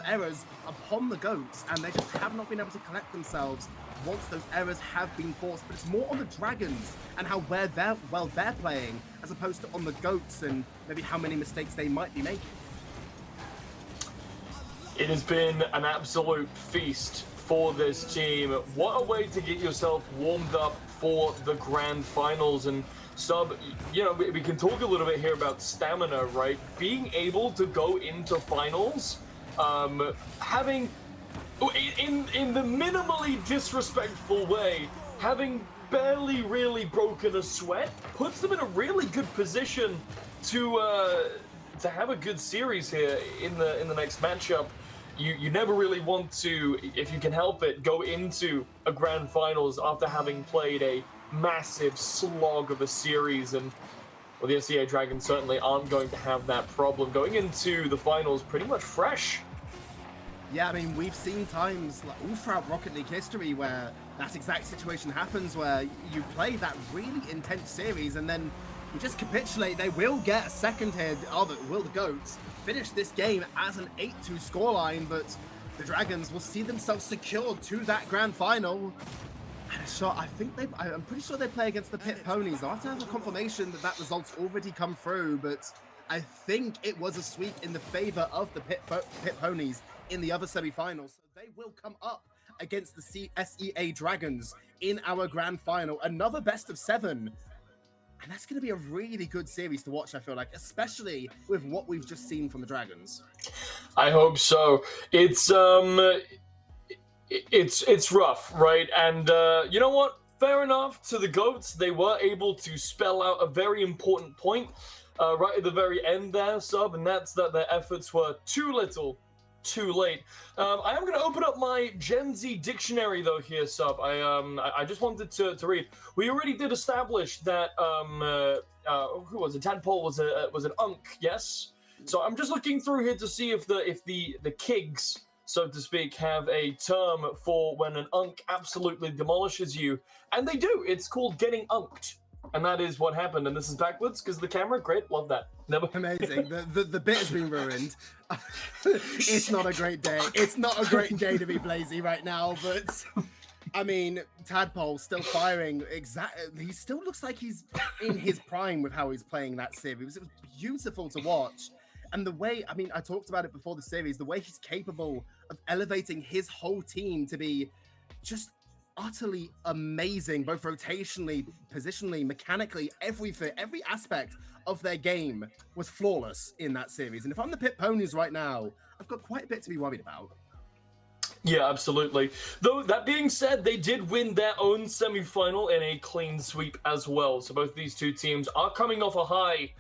errors upon the GOATs, and they just have not been able to collect themselves once those errors have been forced. But it's more on the Dragons and how they're playing, as opposed to on the GOATs and maybe how many mistakes they might be making. It has been an absolute feast for this team. What a way to get yourself warmed up for the grand finals. And Sub, you know, we can talk a little bit here about stamina, right? Being able to go into finals, having, in the minimally disrespectful way, having barely really broken a sweat, puts them in a really good position to have a good series here in the next matchup. You never really want to, if you can help it, go into a grand finals after having played a massive slog of a series, and well, the SEA Dragons certainly aren't going to have that problem going into the finals pretty much fresh. Yeah, I mean, we've seen times like, all throughout Rocket League history where that exact situation happens, where you play that really intense series and then you just capitulate. They will get a second here, will the GOATs finish this game as an 8-2 scoreline, but the Dragons will see themselves secured to that grand final. So I'm pretty sure they play against the Pit Ponies. I'll have to have a confirmation that result's already come through, but I think it was a sweep in the favor of the Pit Ponies in the other semi-finals. So they will come up against the SEA Dragons in our grand final. Another best of 7. And that's going to be a really good series to watch, I feel like, especially with what we've just seen from the Dragons. I hope so. It's rough, right? And you know what? Fair enough to the GOATs. They were able to spell out a very important point right at the very end there, Sub, and that's that their efforts were too little, too late. I am going to open up my Gen Z dictionary, though, here, Sub. I just wanted to read. We already did establish that, who was it? Tadpole was an unk, yes? So I'm just looking through here to see if the Kigs, so to speak, have a term for when an unk absolutely demolishes you. And they do. It's called getting unked. And that is what happened. And this is backwards because the camera, great, love that. Never. Amazing. The bit has been ruined. It's not a great day. It's not a great day to be Blazy right now, but I mean, Tadpole still firing. He still looks like he's in his prime with how he's playing that series. It was beautiful to watch. And the way, I mean, I talked about it before the series, the way he's capable of elevating his whole team to be just utterly amazing, both rotationally, positionally, mechanically, everything, every aspect of their game was flawless in that series. And if I'm the Pit Ponies right now, I've got quite a bit to be worried about. Yeah, absolutely. Though, that being said, they did win their own semi-final in a clean sweep as well. So both these two teams are coming off a high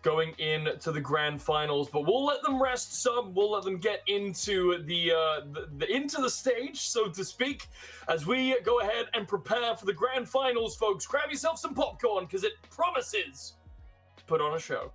going into the grand finals, but we'll let them rest some. We'll let them get into the stage, so to speak, as we go ahead and prepare for the grand finals, folks. Grab yourself some popcorn because it promises to put on a show.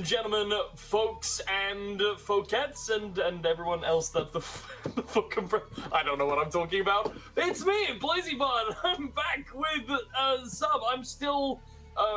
and gentlemen, folks and folkettes, and everyone else that the I don't know what I'm talking about. It's me, BlazyBard. I'm back with Sub. I'm still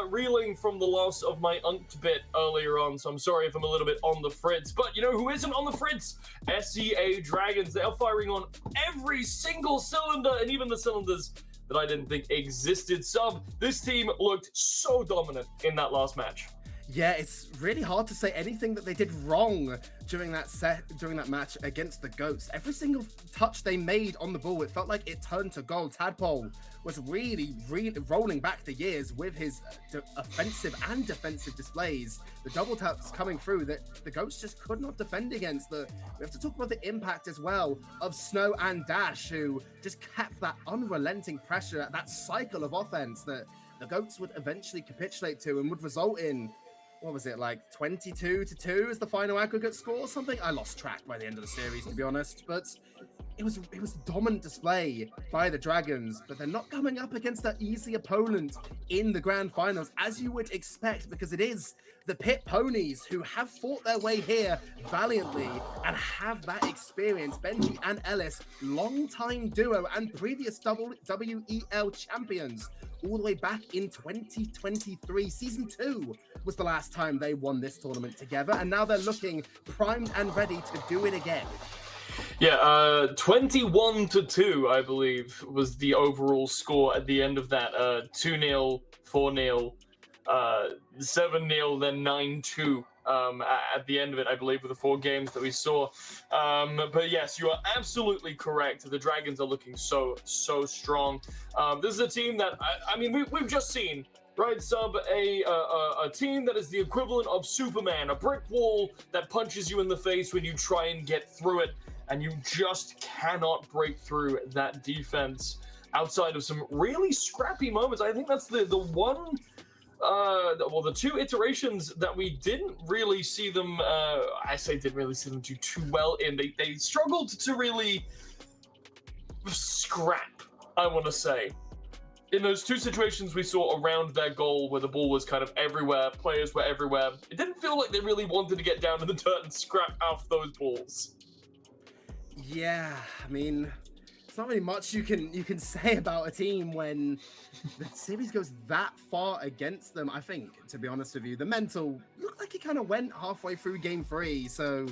reeling from the loss of my unked bit earlier on, so I'm sorry if I'm a little bit on the fritz. But you know who isn't on the fritz? SEA Dragons. They are firing on every single cylinder, and even the cylinders that I didn't think existed. Sub, this team looked so dominant in that last match. Yeah, it's really hard to say anything that they did wrong during that match against the Goats. Every single touch they made on the ball, it felt like it turned to gold. Tadpole was really rolling back the years with his offensive and defensive displays. The double taps coming through that the Goats just could not defend against. We have to talk about the impact as well of Snow and Dash, who just kept that unrelenting pressure, that cycle of offense that the Goats would eventually capitulate to and would result in, what was it, like 22-2 is the final aggregate score or something? I lost track by the end of the series, to be honest, but it was a dominant display by the Dragons, but they're not coming up against that easy opponent in the grand finals, as you would expect, because it is the Pit Ponies who have fought their way here valiantly and have that experience. Benji and Ellis, long-time duo and previous WEL champions, all the way back in 2023. Season 2 was the last time they won this tournament together, and now they're looking primed and ready to do it again. Yeah, 21-2, I believe, was the overall score at the end of that. 2-0, 4-0, 7-0, then 9-2. At the end of it, I believe, with the 4 games that we saw. But yes, you are absolutely correct. The Dragons are looking so strong. This is a team that, I mean, we've just seen, right, Sub, a team that is the equivalent of Superman, a brick wall that punches you in the face when you try and get through it, and you just cannot break through that defense outside of some really scrappy moments. I think that's the one... the 2 iterations that we didn't really see them, didn't really see them do too well in. They struggled to really scrap, I want to say. In those 2 situations we saw around their goal where the ball was kind of everywhere, players were everywhere, it didn't feel like they really wanted to get down to the dirt and scrap off those balls. Yeah, I mean, there's not really much you can say about a team when the series goes that far against them. I think, to be honest with you, the mental looked like it kind of went halfway through game 3. So,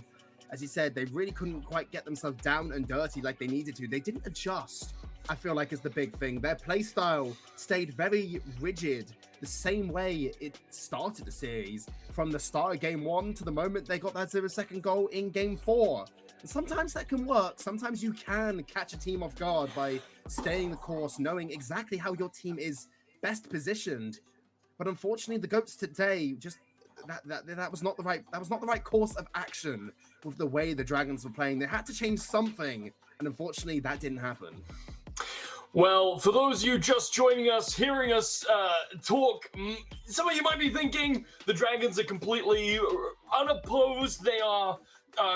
as you said, they really couldn't quite get themselves down and dirty like they needed to. They didn't adjust, I feel like, is the big thing. Their play style stayed very rigid, the same way it started the series, from the start of game 1 to the moment they got that 0-second goal in game 4. And sometimes that can work. Sometimes you can catch a team off guard by staying the course, knowing exactly how your team is best positioned. But unfortunately, the Goats today just that was not the right course of action with the way the Dragons were playing. They had to change something, and unfortunately, that didn't happen. Well, for those of you just joining us, hearing us talk, some of you might be thinking the Dragons are completely unopposed. They are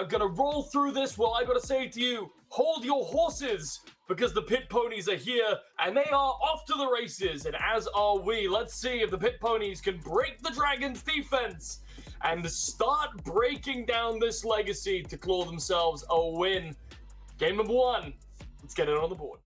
gonna roll through this. Well, I gotta say to you, hold your horses, because the Pit Ponies are here and they are off to the races, and as are we. Let's see if the Pit Ponies can break the Dragons' defense and start breaking down this legacy to claw themselves a win. Game number 1. Let's get it on the board.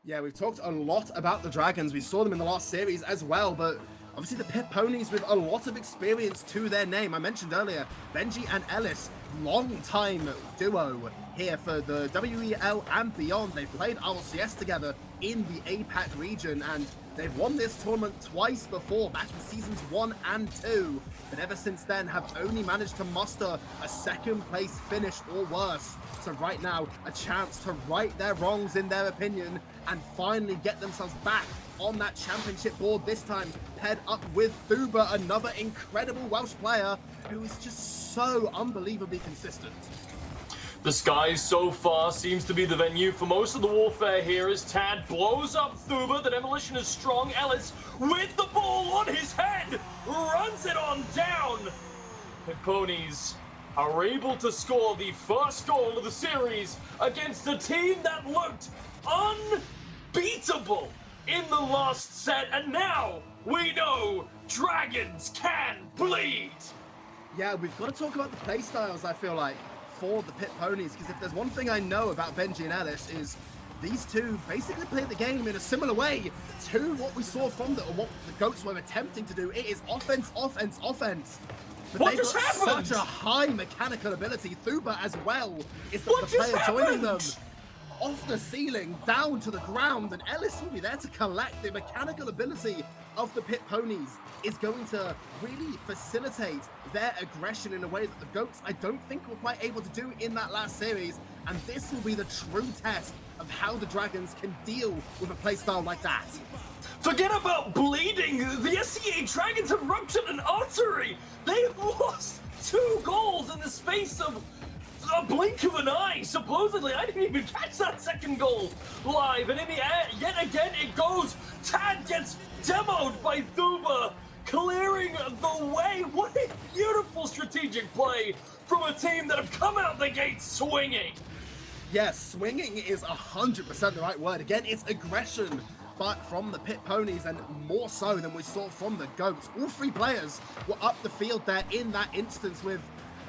Yeah, we've talked a lot about the Dragons. We saw them in the last series as well, but obviously the Pit Ponies with a lot of experience to their name. I mentioned earlier, Benji and Ellis, long-time duo here for the WEL and beyond. They've played RLCS together in the APAC region, and they've won this tournament twice before, back in seasons 1 and 2. But ever since then have only managed to muster a 2nd place finish or worse. So right now, a chance to right their wrongs in their opinion and finally get themselves back on that championship board, this time paired up with Thuba, another incredible Welsh player who is just so unbelievably consistent. The sky so far seems to be the venue for most of the warfare here as Tad blows up Thuba. The demolition is strong. Ellis, with the ball on his head, runs it on down. The Ponies are able to score the first goal of the series against a team that looked unbeatable in the last set, and now we know Dragons can bleed. Yeah, we've got to talk about the playstyles, I feel like, for the Pit Ponies, because if there's one thing I know about Benji and Ellis is these two basically play the game in a similar way to what we saw from or what the Goats were attempting to do. It is offense, offense, offense. But What they've just got happened? such a high mechanical ability. Thuba as well is the What just player joining them. happened? Off the ceiling, down to the ground, and Ellis will be there to collect. The mechanical ability of the Pit Ponies is going to really facilitate their aggression in a way that the Goats, I don't think, were quite able to do in that last series, and this will be the true test of how the Dragons can deal with a playstyle like that. Forget about bleeding! The SCA Dragons have ruptured an artery! They've lost 2 goals in the space of a blink of an eye, supposedly. I didn't even catch that second goal live, and in the air, yet again it goes. Tad gets demoed by Thuba, clearing the way. What a beautiful strategic play from a team that have come out the gate swinging. Yes, swinging is 100% the right word. Again, it's aggression, but from the Pit Ponies, and more so than we saw from the Goats. All 3 players were up the field there in that instance, with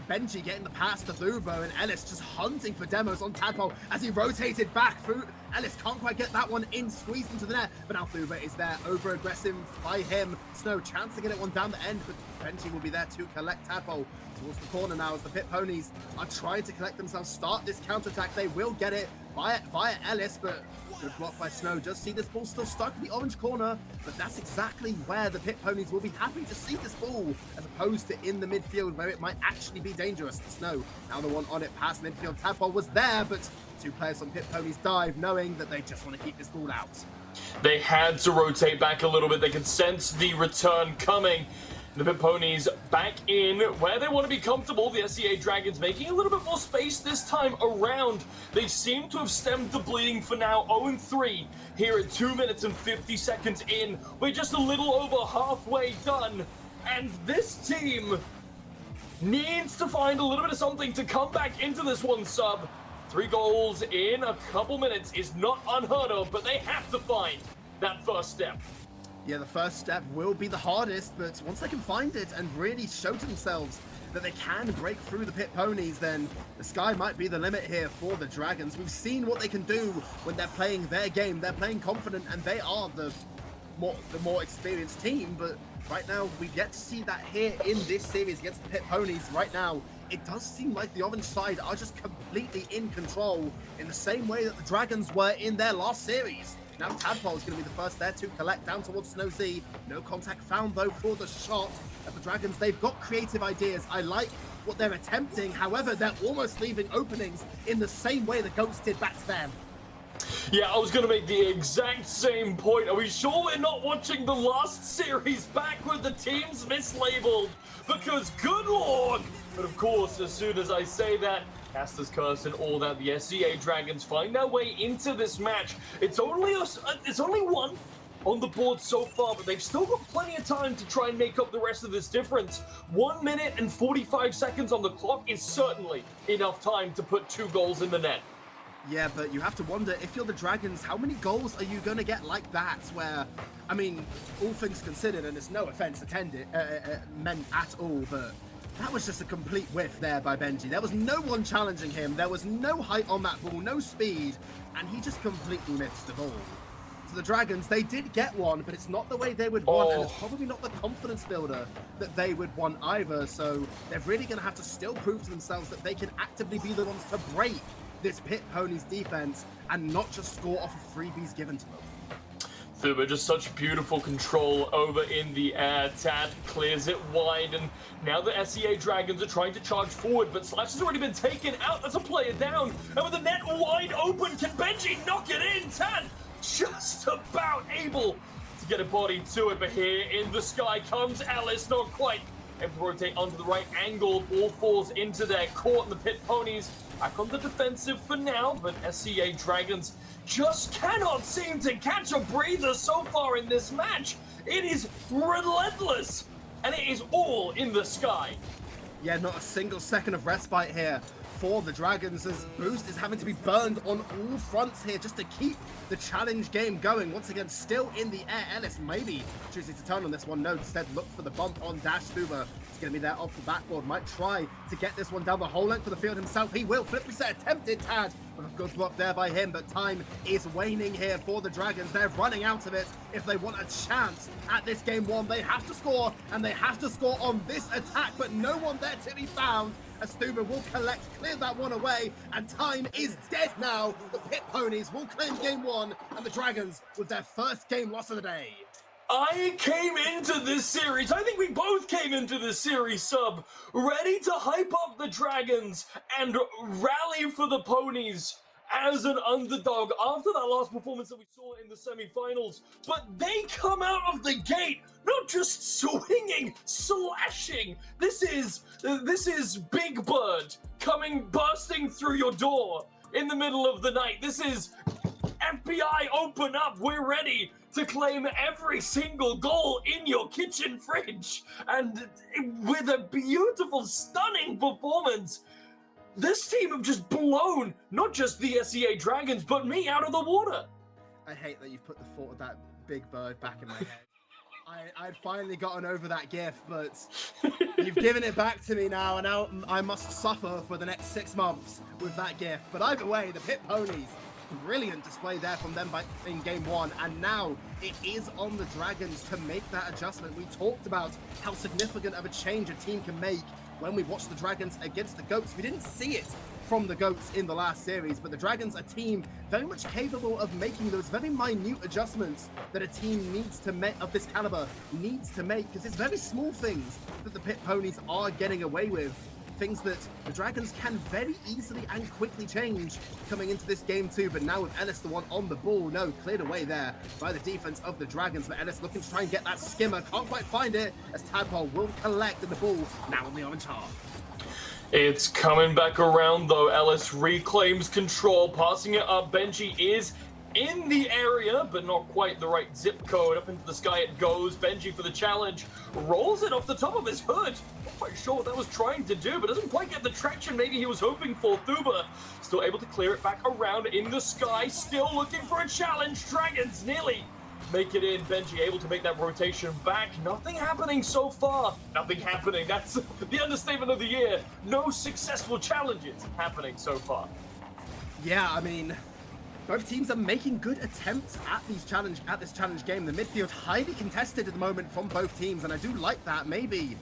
Benji getting the pass to Thuba and Ellis just hunting for demos on Tadpole as he rotated back through. Ellis can't quite get that one in, squeezed into the net, but now Thuba is there, over aggressive by him. Snow chance to get it one down the end, but Benji will be there to collect Tadpole towards the corner now as the Pit Ponies are trying to collect themselves, start this counter-attack. They will get it via Ellis, but good block by Snow. Just see this ball still stuck in the orange corner, but that's exactly where the Pit Ponies will be happy to see this ball, as opposed to in the midfield where it might actually be dangerous. Snow, now the one on it past midfield. Tadpole was there, but 2 players on Pit Ponies dive, knowing that they just want to keep this ball out. They had to rotate back a little bit. They could sense the return coming. The Pit Ponies back in where they want to be comfortable. The SCA Dragons making a little bit more space this time around. They seem to have stemmed the bleeding for now. 0-3 here at 2 minutes and 50 seconds in. We're just a little over halfway done. And this team needs to find a little bit of something to come back into this one, Sub. 3 goals in a couple minutes is not unheard of, but they have to find that first step. Yeah, the first step will be the hardest, but once they can find it and really show to themselves that they can break through the Pit Ponies, then the sky might be the limit here for the Dragons. We've seen what they can do when they're playing their game. They're playing confident, and they are the more experienced team, but right now we've yet to see that here in this series against the Pit Ponies. Right now, it does seem like the orange side are just completely in control in the same way that the Dragons were in their last series. Now Tadpole is going to be the first there to collect down towards Snow Z. No contact found though for the shot of the Dragons. They've got creative ideas. I like what they're attempting. However, they're almost leaving openings in the same way the Goats did back to them. Yeah, I was going to make the exact same point. Are we sure we're not watching the last series back with the teams mislabeled? Because good lord! But of course, as soon as I say that, Caster's Curse and all that, the SCA Dragons find their way into this match. It's only one on the board so far, but they've still got plenty of time to try and make up the rest of this difference. 1 minute and 45 seconds on the clock is certainly enough time to put 2 goals in the net. Yeah, but you have to wonder, if you're the Dragons, how many goals are you going to get like that? Where, I mean, all things considered, and it's no offense meant at all, but that was just a complete whiff there by Benji. There was no one challenging him. There was no height on that ball, no speed, and he just completely missed the ball. So the Dragons, they did get one, but it's not the way they would want, and it's probably not the confidence builder that they would want either. So they're really going to have to still prove to themselves that they can actively be the ones to break this Pit Ponies defense and not just score off of freebies given to them. Thuba, just such beautiful control over in the air. Tad clears it wide, and now the SCA Dragons are trying to charge forward, but Slash has already been taken out. That's a player down, and with the net wide open, can Benji knock it in? Tad just about able to get a body to it, but here in the sky comes Alice, not quite able to rotate onto the right angle. Ball falls into their court, and the Pit Ponies back on the defensive for now, but SCA Dragons just cannot seem to catch a breather so far in this match. It is relentless, and it is all in the sky. Yeah, not a single second of respite here for the Dragons, as Boost is having to be burned on all fronts here just to keep the challenge game going. Once again, still in the air. Ellis maybe choosing to turn on this one. No, instead look for the bump on Dash. Thuba going to be there off the backboard. Might try to get this one down the whole length of the field himself. He will. Flip reset attempted, Tad, with a good block there by him, but time is waning here for the Dragons. They're running out of it. If they want a chance at this game one, they have to score, and they have to score on this attack, but no one there to be found. As Thuba will collect, clear that one away, and time is dead now. The Pit Ponies will claim game one, and the Dragons with their first game loss of the day. I came into this series, I think we both came into this series, Sub, ready to hype up the Dragons and rally for the Ponies as an underdog after that last performance that we saw in the semi-finals. But they come out of the gate not just swinging, slashing. This is Big Bird bursting through your door in the middle of the night. This is FBI, open up, we're ready to claim every single goal in your kitchen fridge. And with a beautiful, stunning performance, this team have just blown not just the SEA Dragons, but me out of the water. I hate that you've put the thought of that Big Bird back in my head. I'd finally gotten over that gif, but you've given it back to me now, and now I must suffer for the next 6 months with that gif. But either way, the Pit Ponies, brilliant display there from them in game one, and now it is on the Dragons to make that adjustment. We talked about how significant of a change a team can make when we watched the Dragons against the Goats. We didn't see it from the Goats in the last series, but the Dragons, a team very much capable of making those very minute adjustments that a team needs to make of this caliber needs to make, because it's very small things that the Pit Ponies are getting away with. Things that the Dragons can very easily and quickly change coming into this game too. But now with Ellis the one on the ball, no, cleared away there by the defense of the Dragons. But Ellis looking to try and get that skimmer, can't quite find it, as Tadpole will collect the ball now on the orange half. It's coming back around though. Ellis reclaims control, passing it up. Benji is in the area, but not quite the right zip code. Up into the sky it goes. Benji for the challenge, rolls it off the top of his hood. Not quite sure what that was trying to do, but doesn't quite get the traction maybe he was hoping for. Thuba still able to clear it back around in the sky, still looking for a challenge. Dragons nearly make it in. Benji able to make that rotation back. Nothing happening so far. Nothing happening. That's the understatement of the year. No successful challenges happening so far. Yeah, I mean, both teams are making good attempts at this challenge game. The midfield highly contested at the moment from both teams, and I do like that. Maybe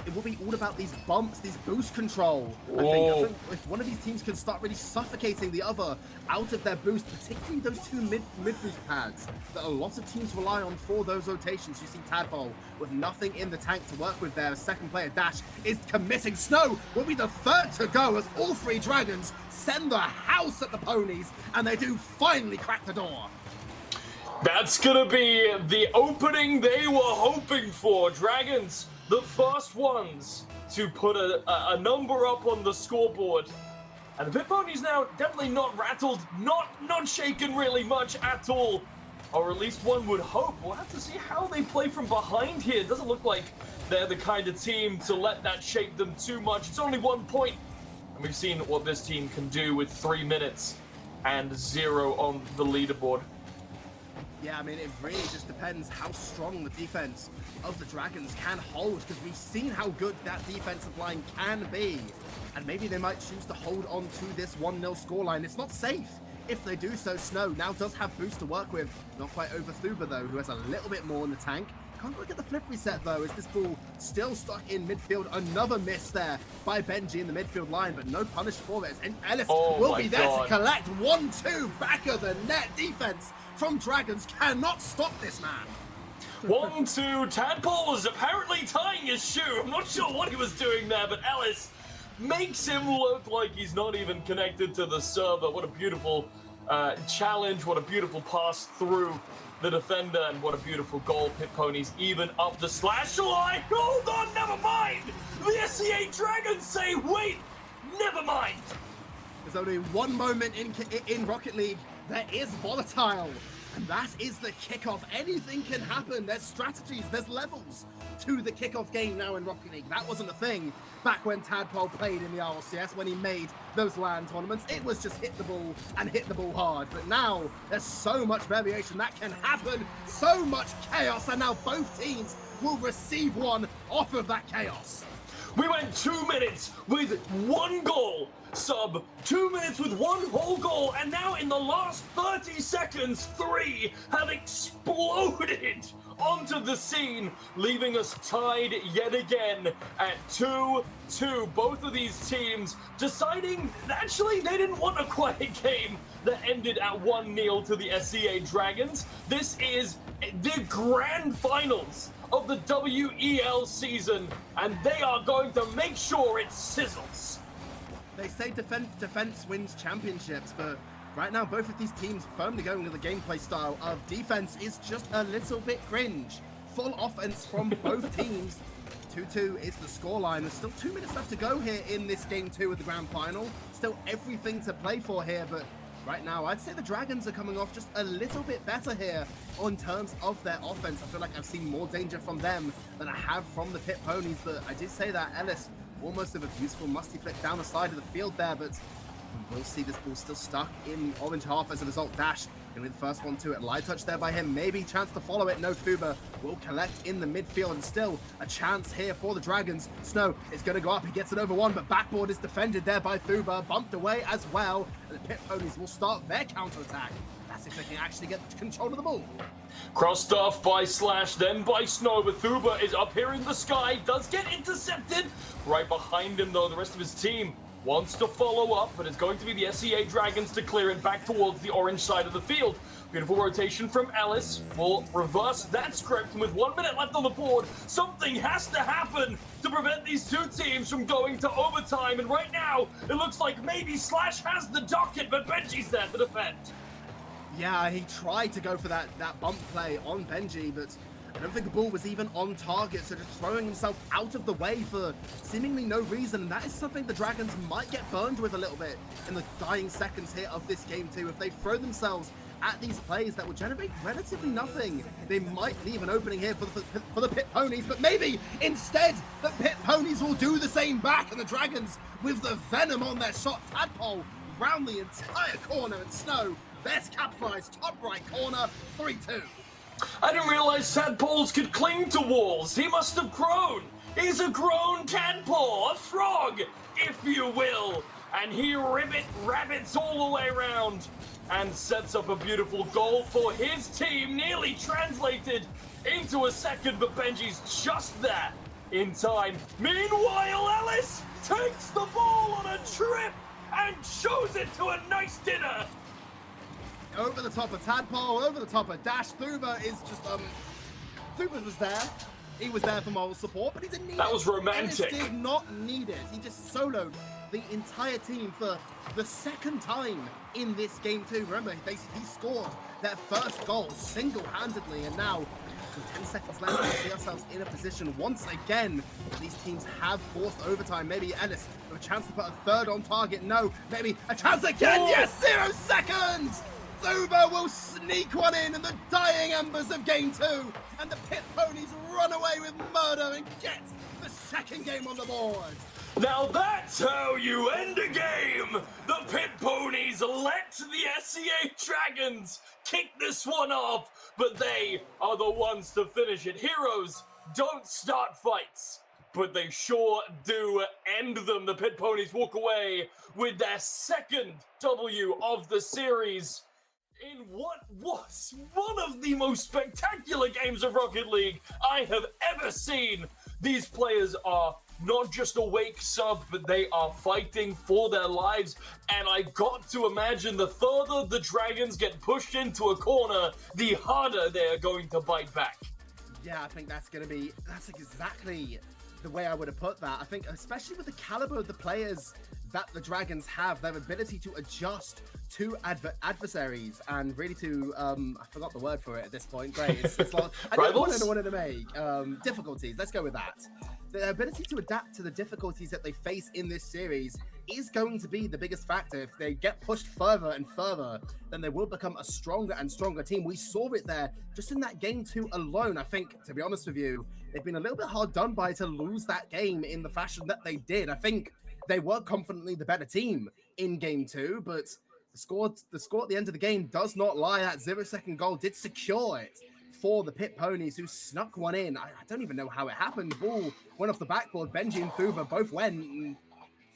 it will be all about these bumps, these boost control. I think if one of these teams can start really suffocating the other out of their boost, particularly those two mid boost pads that a lot of teams rely on for those rotations. You see Tadpole with nothing in the tank to work with there. Second player Dash is committing. Snow will be the third to go as all three Dragons send the house at the Ponies, and they do finally crack the door. That's gonna be the opening they were hoping for. Dragons, the first ones to put a number up on the scoreboard. And the Pit Ponies now definitely not rattled, not shaken really much at all. Or at least one would hope. We'll have to see how they play from behind here. It doesn't look like they're the kind of team to let that shake them too much. It's only 1 point. And we've seen what this team can do with 3 minutes and 0 on the leaderboard. Yeah, I mean, it really just depends how strong the defense of the Dragons can hold, because we've seen how good that defensive line can be. And maybe they might choose to hold on to this 1-0 scoreline. It's not safe if they do so. Snow now does have boost to work with. Not quite over Thuba, though, who has a little bit more in the tank. Can't quite get the flip reset, though, as this ball still stuck in midfield. Another miss there by Benji in the midfield line, but no punish for it. And Ellis will be there to collect. 1-2 back of the net. Defense from Dragons cannot stop this man. 1-2. Tadpole was apparently tying his shoe. I'm not sure what he was doing there, but Ellis makes him look like he's not even connected to the server. What a beautiful challenge. What a beautiful pass through the defender, and what a beautiful goal. Pit Ponies even up the slash line. Hold on, never mind. The SEA Dragons say, wait, never mind. There's only one moment in Rocket League that is volatile, and that is the kickoff. Anything can happen. There's strategies, there's levels to the kickoff game now in Rocket League. That wasn't a thing back when Tadpole played in the RLCS, when he made those LAN tournaments. It was just hit the ball and hit the ball hard. But now there's so much variation that can happen, so much chaos, and now both teams will receive one off of that chaos. We went 2 minutes with 1 goal. Sub, 2 minutes with 1 whole goal, and now in the last 30 seconds, 3 have exploded onto the scene, leaving us tied yet again at 2-2. Both of these teams deciding, actually, they didn't want a quiet game that ended at 1-0 to the SCA Dragons. This is the grand finals of the WEL season, and they are going to make sure it sizzles. They say defense wins championships, but right now both of these teams firmly going with the gameplay style of defense is just a little bit cringe. Full offense from both teams. 2-2 is the scoreline. There's still 2 minutes left to go here in this game 2 of the grand final. Still everything to play for here, but right now I'd say the Dragons are coming off just a little bit better here on terms of their offense. I feel like I've seen more danger from them than I have from the Pit Ponies, but I did say that Ellis almost of a beautiful musty flick down the side of the field there, but we'll see this ball still stuck in the orange half as a result. Dash gonna be the first one to it. Light touch there by him. Maybe chance to follow it. No, Fuba will collect in the midfield, and still a chance here for the Dragons. Snow is gonna go up. He gets it over one, but backboard is defended there by Fuba. Bumped away as well. And the Pit Ponies will start their counter-attack. That's if they can actually get control of the ball. Crossed off by Slash, then by Snow, but Thuba is up here in the sky, does get intercepted. Right behind him, though, the rest of his team wants to follow up, but it's going to be the SCA Dragons to clear it back towards the orange side of the field. Beautiful rotation from Ellis. Will reverse that script, and with 1 minute left on the board, something has to happen to prevent these two teams from going to overtime, and right now, it looks like maybe Slash has the docket, but Benji's there to defend. Yeah, he tried to go for that bump play on Benji, but I don't think the ball was even on target, so just throwing himself out of the way for seemingly no reason, and that is something the Dragons might get burned with a little bit in the dying seconds here of this game too. If they throw themselves at these plays that will generate relatively nothing, they might leave an opening here for the Pit Ponies, but maybe instead the Pit Ponies will do the same back, and the Dragons with the venom on their shot. Tadpole round the entire corner, and Snow best capitalized top right corner, 3-2. I didn't realize tadpoles could cling to walls. He must have grown. He's a grown tadpole, a frog, if you will. And he rabbits all the way around and sets up a beautiful goal for his team, nearly translated into a second, but Benji's just there in time. Meanwhile, Ellis takes the ball on a trip and shows it to a nice dinner. Over the top of Tadpole, over the top of Dash. Thuba is just, Thuba was there. He was there for moral support, but he didn't need it. That was romantic. Ellis did not need it. He just soloed the entire team for the second time in this game too. Remember, he scored their first goal single-handedly, and now, with 10 seconds left, we see ourselves in a position once again. These teams have forced overtime. Maybe Ellis with a chance to put a third on target. No, maybe a chance again. Oh. Yes, 0 seconds! Thuba will sneak one in the dying embers of game 2, and the Pit Ponies run away with murder and get the second game on the board. Now that's how you end a game! The Pit Ponies let the SCA Dragons kick this one off, but they are the ones to finish it. Heroes don't start fights, but they sure do end them. The Pit Ponies walk away with their second W of the series in what was one of the most spectacular games of Rocket League I have ever seen. These players are not just awake, Sub, but they are fighting for their lives, and I got to imagine the further the Dragons get pushed into a corner, the harder they are going to bite back. Yeah, I think that's exactly the way I would have put that. I think especially with the caliber of the players that the Dragons have, their ability to adjust to adversaries and really to, I forgot the word for it at this point. Great, it's like, I wanted to make difficulties. Let's go with that. The ability to adapt to the difficulties that they face in this series is going to be the biggest factor. If they get pushed further and further, then they will become a stronger and stronger team. We saw it there just in that game 2 alone. I think, to be honest with you, they've been a little bit hard done by to lose that game in the fashion that they did. I think they were confidently the better team in game 2, but the score at the end of the game does not lie. That 0 second goal did secure it for the Pit Ponies, who snuck one in. I don't even know how it happened. Ball went off the backboard. Benji and Thuba both went. And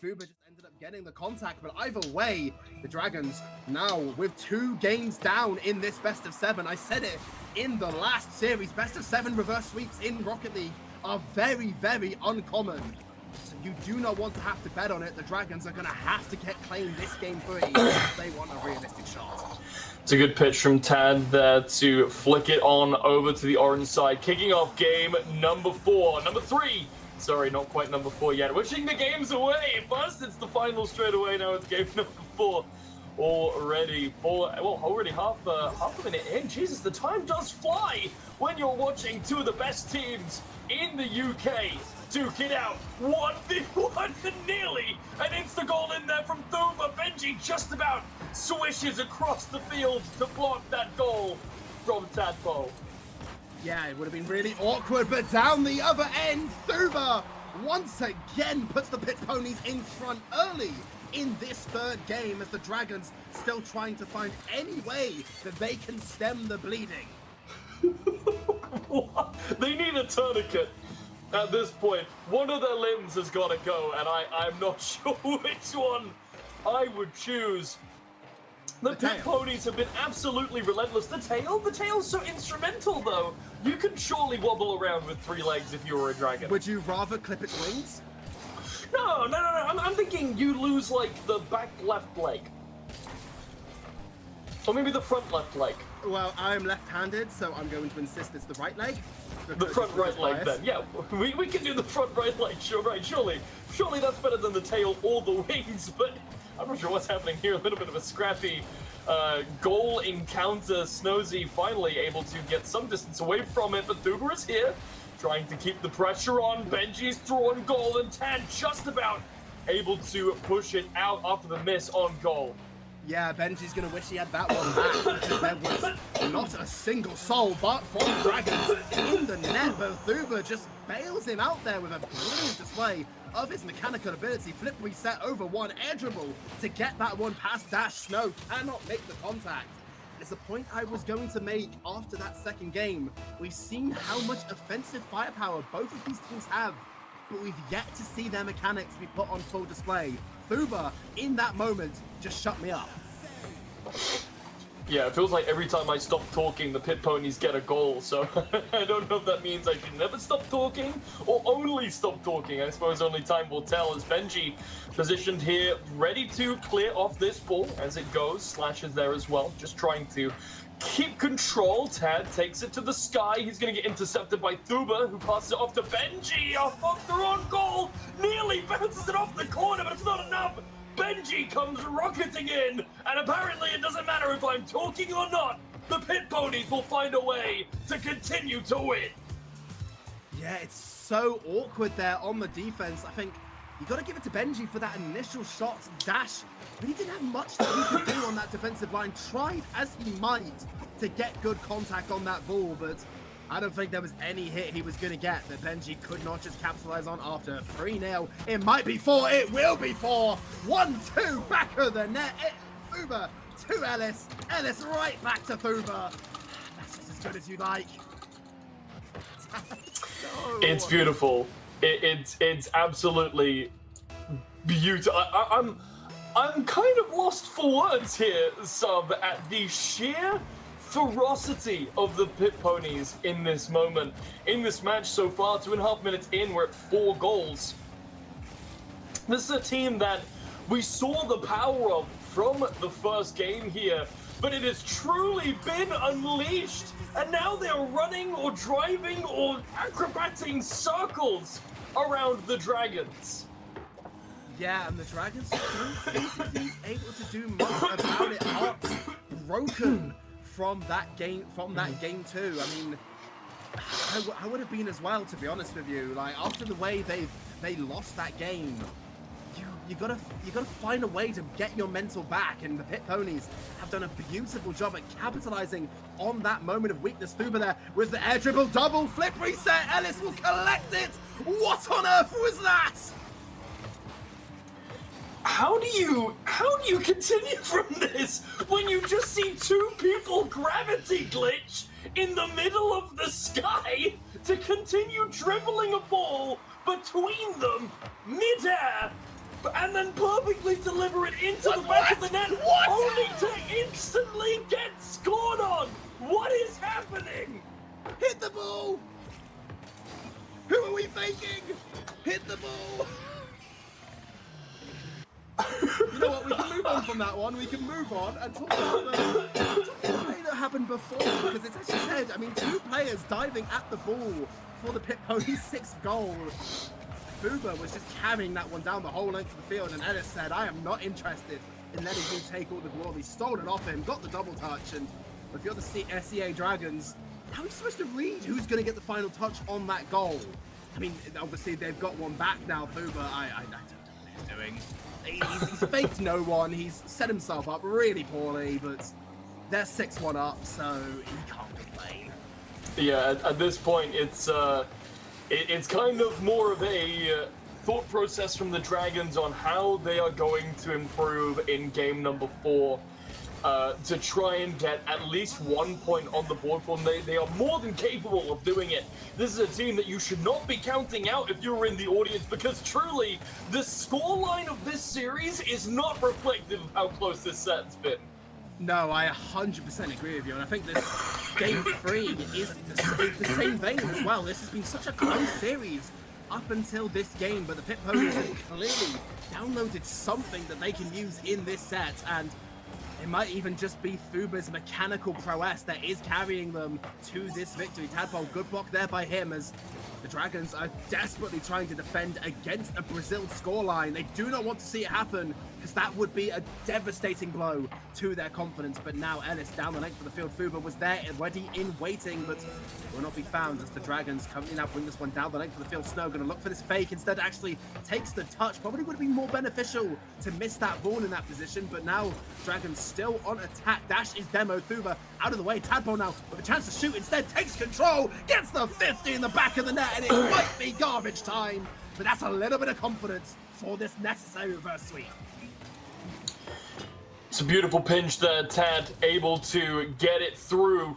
Thuba just ended up getting the contact. But either way, the Dragons now with 2 games down in this best of 7. I said it in the last series. Best of 7 reverse sweeps in Rocket League are very, very uncommon. So you do not want to have to bet on it. The Dragons are going to have to claim this game 3 if they want a realistic shot. It's a good pitch from Tad there to flick it on over to the orange side. Kicking off game number 3. Sorry, not quite number 4 yet. Wishing the games away. First, it's the final straight away. Now it's game number 4 already. Already half a minute in. Jesus, the time does fly when you're watching 2 of the best teams in the UK duke it out. 1v1 and nearly an insta goal in there from Thuba. Benji just about swishes across the field to block that goal from Tadpole. Yeah, it would have been really awkward, but down the other end, Thuba once again puts the Pit Ponies in front early in this 3rd game as the Dragons still trying to find any way that they can stem the bleeding. They need a tourniquet at this point. One of their limbs has got to go, and I'm not sure which one I would choose. The Pit Ponies have been absolutely relentless. The tail's so instrumental, though. You can surely wobble around with 3 legs if you were a dragon. Would you rather clip its wings? No. I'm thinking you lose, like, the back left leg. Or maybe the front left leg. Well, I'm left-handed, so I'm going to insist it's the right leg. The front right leg, then. Yeah, we can do the front right leg, sure, right, surely. Surely that's better than the tail or the wings, but I'm not sure what's happening here. A little bit of a scrappy goal encounter. Snozy finally able to get some distance away from it, but Thuba is here, trying to keep the pressure on. Benji's throwing goal, and Tad just about able to push it out after the miss on goal. Yeah, Benji's going to wish he had that one back, because there was not a single soul but from Dragons in the net, but Thuba just bails him out there with a brilliant display of his mechanical ability. Flip reset over 1, air dribble to get that one past Dash. Snow cannot make the contact. It's a point I was going to make after that 2nd game. We've seen how much offensive firepower both of these teams have, but we've yet to see their mechanics be put on full display. Thuba, in that moment, just shut me up. Yeah, it feels like every time I stop talking, the Pit Ponies get a goal, so I don't know if that means I should never stop talking or only stop talking. I suppose only time will tell. As Benji positioned here, ready to clear off this ball as it goes. Slash is there as well, just trying to keep control. Tad takes it to the sky. He's going to get intercepted by Thuba, who passes it off to Benji. Off their own goal. Nearly bounces it off the corner, but it's not enough. Benji comes rocketing in, and apparently it doesn't matter if I'm talking or not. The Pit Ponies will find a way to continue to win. Yeah, it's so awkward there on the defense. I think you got to give it to Benji for that initial shot dash. But he didn't have much that he could do on that defensive line. Tried as he might to get good contact on that ball, but I don't think there was any hit he was going to get that Benji could not just capitalize on after 3-0. It might be 4, it will be 4. 1-2, back of the net. Thuba to Ellis. Ellis right back to Thuba. That's just as good as you like. It's beautiful. It's absolutely beautiful. I'm kind of lost for words here, Sub, at the sheer ferocity of the Pit Ponies in this moment. In this match so far, 2.5 minutes in, we're at 4 goals. This is a team that we saw the power of from the first game here, but it has truly been unleashed, and now they're running or driving or acrobating circles around the Dragons. Yeah, and the Dragons don't seem to be able to do much about it. Hearts broken from that game 2. I mean, I would have been as well, to be honest with you. Like, after the way they lost that game, you gotta find a way to get your mental back, and the Pit Ponies have done a beautiful job at capitalizing on that moment of weakness. Thuba there with the air dribble, double flip reset. Ellis will collect it. What on earth was that? How how do you continue from this when you just see two people gravity glitch in the middle of the sky to continue dribbling a ball between them mid-air and then perfectly deliver it into the back of the net, only to instantly get scored on? What is happening? Hit the ball! Who are we faking? Hit the ball! You know what, we can move on from that one. We can move on and talk about the play that happened before, because it's actually said, I mean, two players diving at the ball for the Pit Pony's sixth goal. Fuba was just carrying that one down the whole length of the field, and Ellis said, I am not interested in letting him take all the glory. Stole it off him, got the double touch, and if you're the SEA Dragons, how are you supposed to read who's going to get the final touch on that goal? I mean, obviously they've got one back now, Fuba. I don't know what he's doing. He's faked no one, he's set himself up really poorly, but they're 6-1 up, so he can't complain. Yeah, at this point, it's kind of more of a thought process from the Dragons on how they are going to improve in game number 4 to try and get at least 1 point on the board for them. They are more than capable of doing it. This is a team that you should not be counting out if you're in the audience, because truly, the scoreline of this series is not reflective of how close this set's been. No, I 100% agree with you, and I think this game 3 is the same vein as well. This has been such a close series up until this game, but the Pit Ponies have clearly downloaded something that they can use in this set, and it might even just be Fuba's mechanical prowess that is carrying them to this victory. Tadpole, good block there by him as the Dragons are desperately trying to defend against a Brazil scoreline. They do not want to see it happen, because that would be a devastating blow to their confidence. But now Ellis down the length of the field. Fuba was there, ready in waiting, but will not be found as the Dragons currently now bring this one down the length of the field. Snow going to look for this fake, instead actually takes the touch. Probably would have been more beneficial to miss that ball in that position, but now Dragons still on attack. Dash is demo. Fuba out of the way. Tadpole now with a chance to shoot, instead takes control, gets the 50 in the back of the net, and it might be garbage time, but that's a little bit of confidence for this necessary reverse sweep. It's a beautiful pinch there, Tad, able to get it through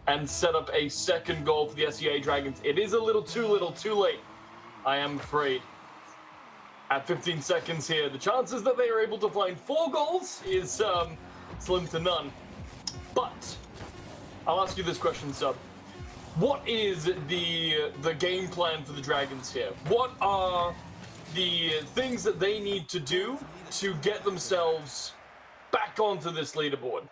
and set up a second goal for the SEA Dragons. It is a little too late, I am afraid. At 15 seconds here, the chances that they are able to find 4 goals is slim to none. But I'll ask you this question, Sub. What is the game plan for the Dragons here? What are the things that they need to do to get themselves back onto this leaderboard?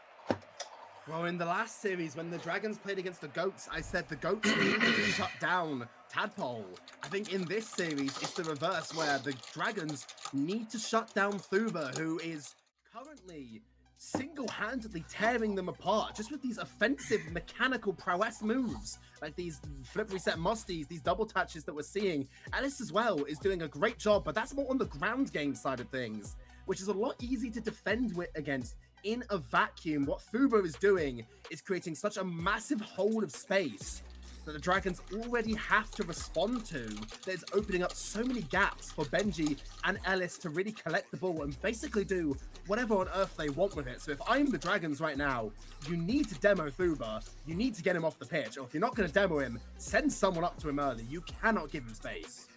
Well, in the last series, when the Dragons played against the Goats, I said the Goats need to shut down Tadpole. I think in this series, it's the reverse, where the Dragons need to shut down Fuba, who is currently single-handedly tearing them apart, just with these offensive mechanical prowess moves, like these flip reset musties, these double touches that we're seeing. Alice as well is doing a great job, but that's more on the ground game side of things, which is a lot easier to defend against in a vacuum. What Fuba is doing is creating such a massive hole of space that the Dragons already have to respond to, that is opening up so many gaps for Benji and Ellis to really collect the ball and basically do whatever on earth they want with it. So if I'm the Dragons right now, you need to demo Fuba, you need to get him off the pitch, or if you're not going to demo him, send someone up to him early. You cannot give him space.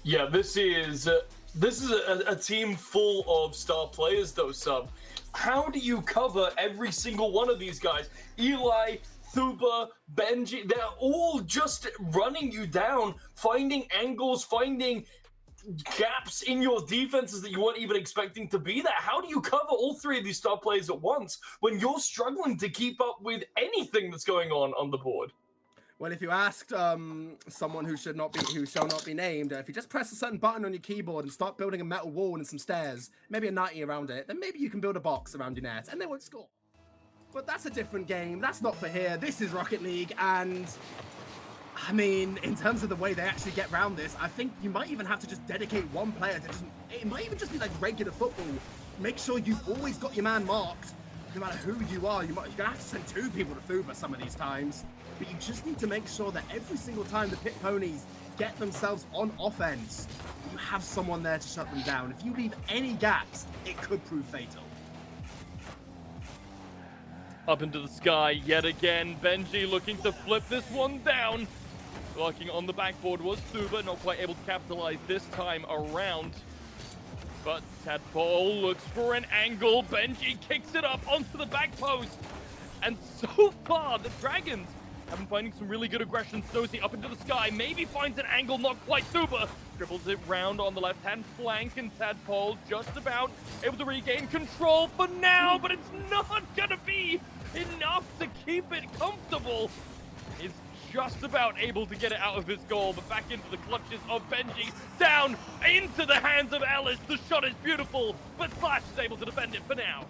Yeah, this is a team full of star players, though, Sub. How do you cover every single one of these guys? Eli, Thuba, Benji, they're all just running you down, finding angles, finding gaps in your defenses that you weren't even expecting to be there. How do you cover all 3 of these star players at once when you're struggling to keep up with anything that's going on the board? Well, if you asked someone who shall not be named, if you just press a certain button on your keyboard and start building a metal wall and some stairs, maybe a 90 around it, then maybe you can build a box around your net and they won't score. But that's a different game. That's not for here. This is Rocket League, and I mean, in terms of the way they actually get around this, I think you might even have to just dedicate one player to just, it might even just be like regular football. Make sure you've always got your man marked, no matter who you are. You're gonna have to send 2 people to Fuba some of these times, but you just need to make sure that every single time the Pit Ponies get themselves on offense, you have someone there to shut them down. If you leave any gaps, it could prove fatal. Up into the sky yet again. Benji looking to flip this one down. Working on the backboard was Thuba, not quite able to capitalize this time around. But Tadpole looks for an angle. Benji kicks it up onto the back post. And so far, the Dragons have been finding some really good aggression. Snozy up into the sky, maybe finds an angle, not quite Thuba. Dribbles it round on the left-hand flank, and Tadpole just about able to regain control for now, but it's not gonna be enough to keep it comfortable. Is just about able to get it out of his goal, but back into the clutches of Benji. Down into the hands of Ellis. The shot is beautiful, but Slash is able to defend it for now.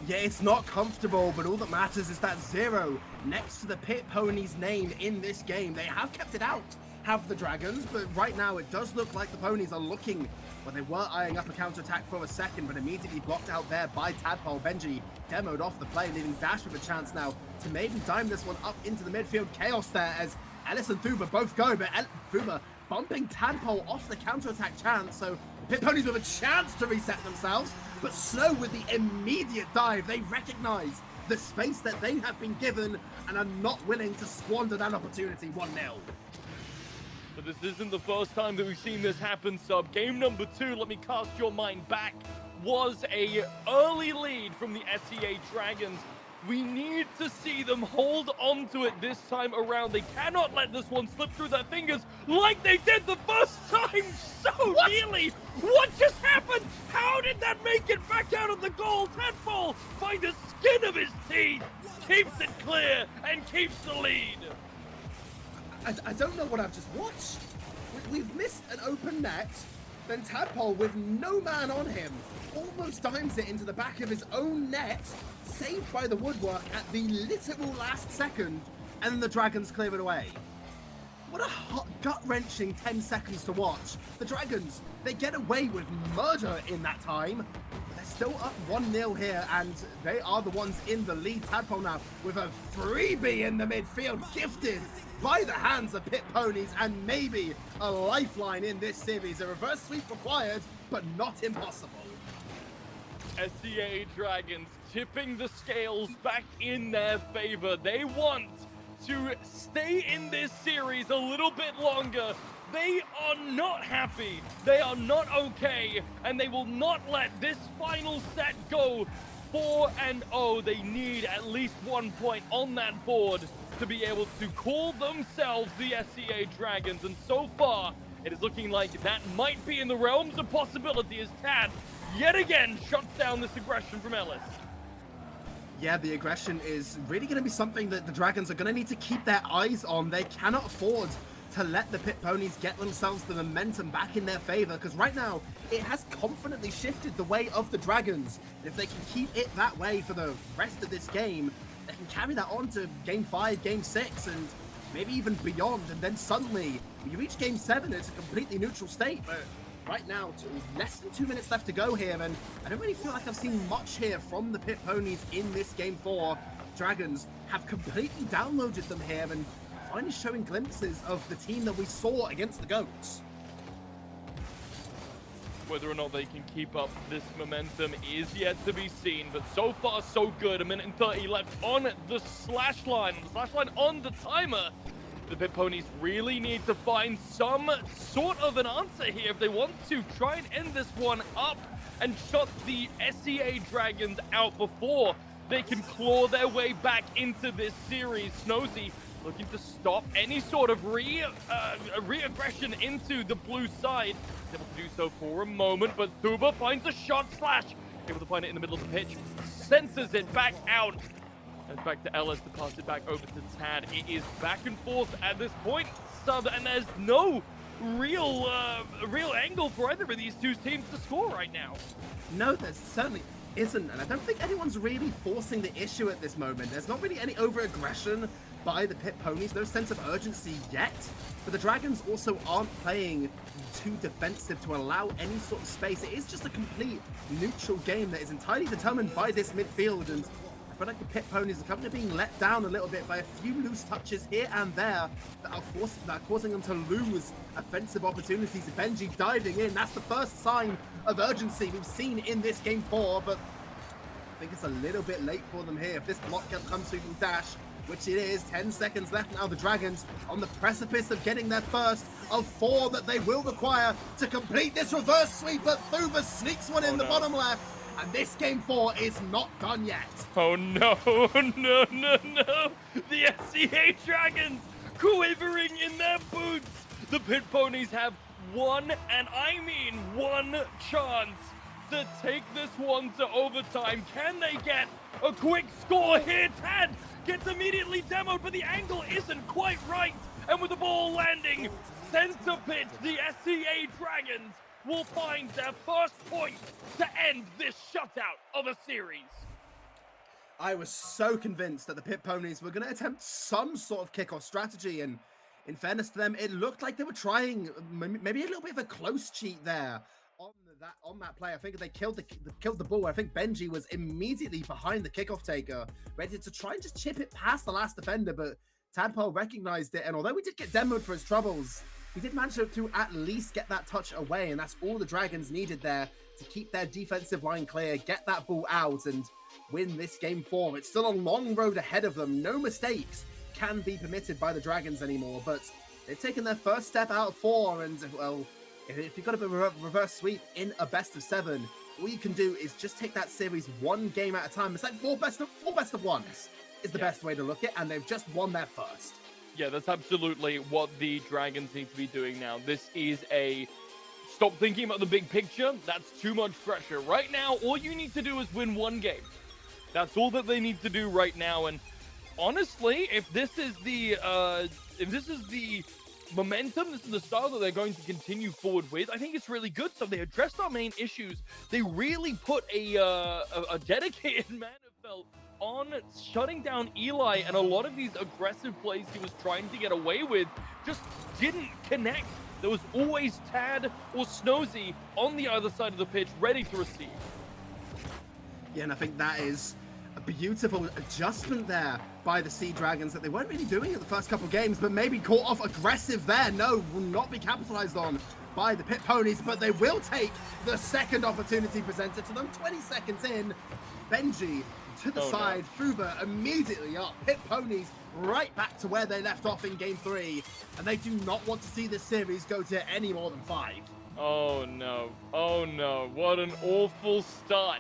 Yeah, it's not comfortable, but all that matters is that 0 next to the Pit Pony's name in this game. They have kept it out, have the Dragons, but right now it does look like the Ponies are looking, well, they were eyeing up a counterattack for a second, but immediately blocked out there by Tadpole. Benji demoed off the play, leaving Dash with a chance now to maybe dime this one up into the midfield. Chaos there as Ellis and Thuba both go, but Thuba bumping Tadpole off the counterattack chance, so the Pit Ponies with a chance to reset themselves. But Snow with the immediate dive, they recognize the space that they have been given and are not willing to squander that opportunity. 1-0. But this isn't the first time that we've seen this happen, Sub. Game number 2, let me cast your mind back, was a early lead from the SEA Dragons. We need to see them hold on to it this time around. They cannot let this one slip through their fingers like they did the first time so nearly. What just happened? How did that make it back out of the goal? Tadpole by the skin of his teeth keeps it clear and keeps the lead. I don't know what I've just watched. We've missed an open net, then Tadpole with no man on him almost dimes it into the back of his own net, saved by the woodwork at the literal last second, and then the Dragons clear it away. What a hot, gut-wrenching 10 seconds to watch. The Dragons, they get away with murder in that time. They're still up 1-0 here, and they are the ones in the lead. Tadpole now with a freebie in the midfield, gifted by the hands of Pit Ponies, and maybe a lifeline in this series. A reverse sweep required, but not impossible. SEA Dragons tipping the scales back in their favor. They want to stay in this series a little bit longer. They are not happy. They are not okay. And they will not let this final set go 4-0. They need at least 1 point on that board to be able to call themselves the SEA Dragons. And so far, it is looking like that might be in the realms of possibility as Tad yet again shuts down this aggression from Ellis. Yeah, the aggression is really going to be something that the Dragons are going to need to keep their eyes on. They cannot afford to let the Pit Ponies get themselves the momentum back in their favor, because right now it has confidently shifted the way of the Dragons. If they can keep it that way for the rest of this game, they can carry that on to Game 5, Game 6, and maybe even beyond. And then suddenly, when you reach Game 7, it's a completely neutral state. But right now, less than 2 minutes left to go here, and I don't really feel like I've seen much here from the Pit Ponies in this Game 4. Dragons have completely downloaded them here and finally showing glimpses of the team that we saw against the Goats. Whether or not they can keep up this momentum is yet to be seen, but so far so good. 1:30 left on the slash line on the timer. The Pit Ponies really need to find some sort of an answer here if they want to try and end this one up and shut the SEA Dragons out before they can claw their way back into this series. Snozy looking to stop any sort of re-aggression into the blue side. He's able to do so for a moment, but Thuba finds a shot. Slash able to find it in the middle of the pitch, senses it back out. And back to Ellis to pass it back over to Tad. It is back and forth at this point, Sub, and there's no real angle for either of these two teams to score right now. No, there certainly isn't, and I don't think anyone's really forcing the issue at this moment. There's not really any over-aggression by the Pit Ponies, no sense of urgency yet, but the Dragons also aren't playing too defensive to allow any sort of space. It is just a complete neutral game that is entirely determined by this midfield, and I feel like the Pit Ponies are kind of being let down a little bit by a few loose touches here and there that are causing them to lose offensive opportunities. Benji diving in, that's the first sign of urgency we've seen in this game 4, but I think it's a little bit late for them here. If this block comes through from Dash, which it is, 10 seconds left now, the Dragons on the precipice of getting their first of 4 that they will require to complete this reverse sweep, but Thuba sneaks one in the bottom left, and this game 4 is not done yet. Oh no, no, no, no! The SCA Dragons quivering in their boots! The Pit Ponies have one, and I mean one, chance to take this one to overtime. Can they get a quick score here? Tad gets immediately demoed, but the angle isn't quite right. And with the ball landing center pitch, the SCA Dragons will find their first point to end this shutout of a series. I was so convinced that the Pit Ponies were going to attempt some sort of kickoff strategy, and in fairness to them, it looked like they were trying maybe a little bit of a close cheat there on that play. I think they killed the ball. I think Benji was immediately behind the kickoff taker, ready to try and just chip it past the last defender, but Tadpole recognized it, and although we did get demoed for his troubles, he did manage to at least get that touch away, and that's all the Dragons needed there to keep their defensive line clear, get that ball out, and win this game 4. It's still a long road ahead of them. No mistakes can be permitted by the Dragons anymore, but they've taken their first step out of 4, and, well, if you've got a reverse sweep in a best of 7, all you can do is just take that series one game at a time. It's like four best of ones is the best way to look at it, and they've just won their first. Yeah, that's absolutely what the Dragons need to be doing now. This is a stop thinking about the big picture. That's too much pressure. Right now, all you need to do is win one game. That's all that they need to do right now. And honestly, if this is the momentum, this is the style that they're going to continue forward with, I think it's really good. So they addressed our main issues. They really put a dedicated man of felt on shutting down Eli, and a lot of these aggressive plays he was trying to get away with just didn't connect. There was always Tad or Snozy on the other side of the pitch ready to receive. Yeah, and I think that is a beautiful adjustment there by the Sea Dragons that they weren't really doing in the first couple games, but maybe caught off aggressive there. No, will not be capitalized on by the Pit Ponies, but they will take the second opportunity presented to them. 20 seconds in, Benji to the side, Fuba immediately up. Pit Ponies right back to where they left off in game 3, and they do not want to see this series go to any more than 5. Oh no, what an awful start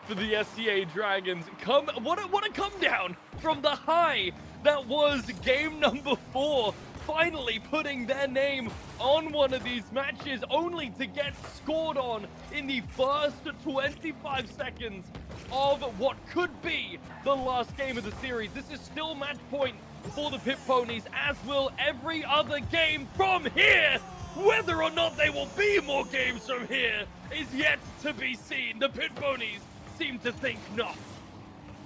for the SCA Dragons. What a come down from the high that was game number 4, finally putting their name on one of these matches, only to get scored on in the first 25 seconds of what could be the last game of the series. This is still match point for the Pit Ponies, as will every other game from here. Whether or not there will be more games from here is yet to be seen. The Pit Ponies seem to think not.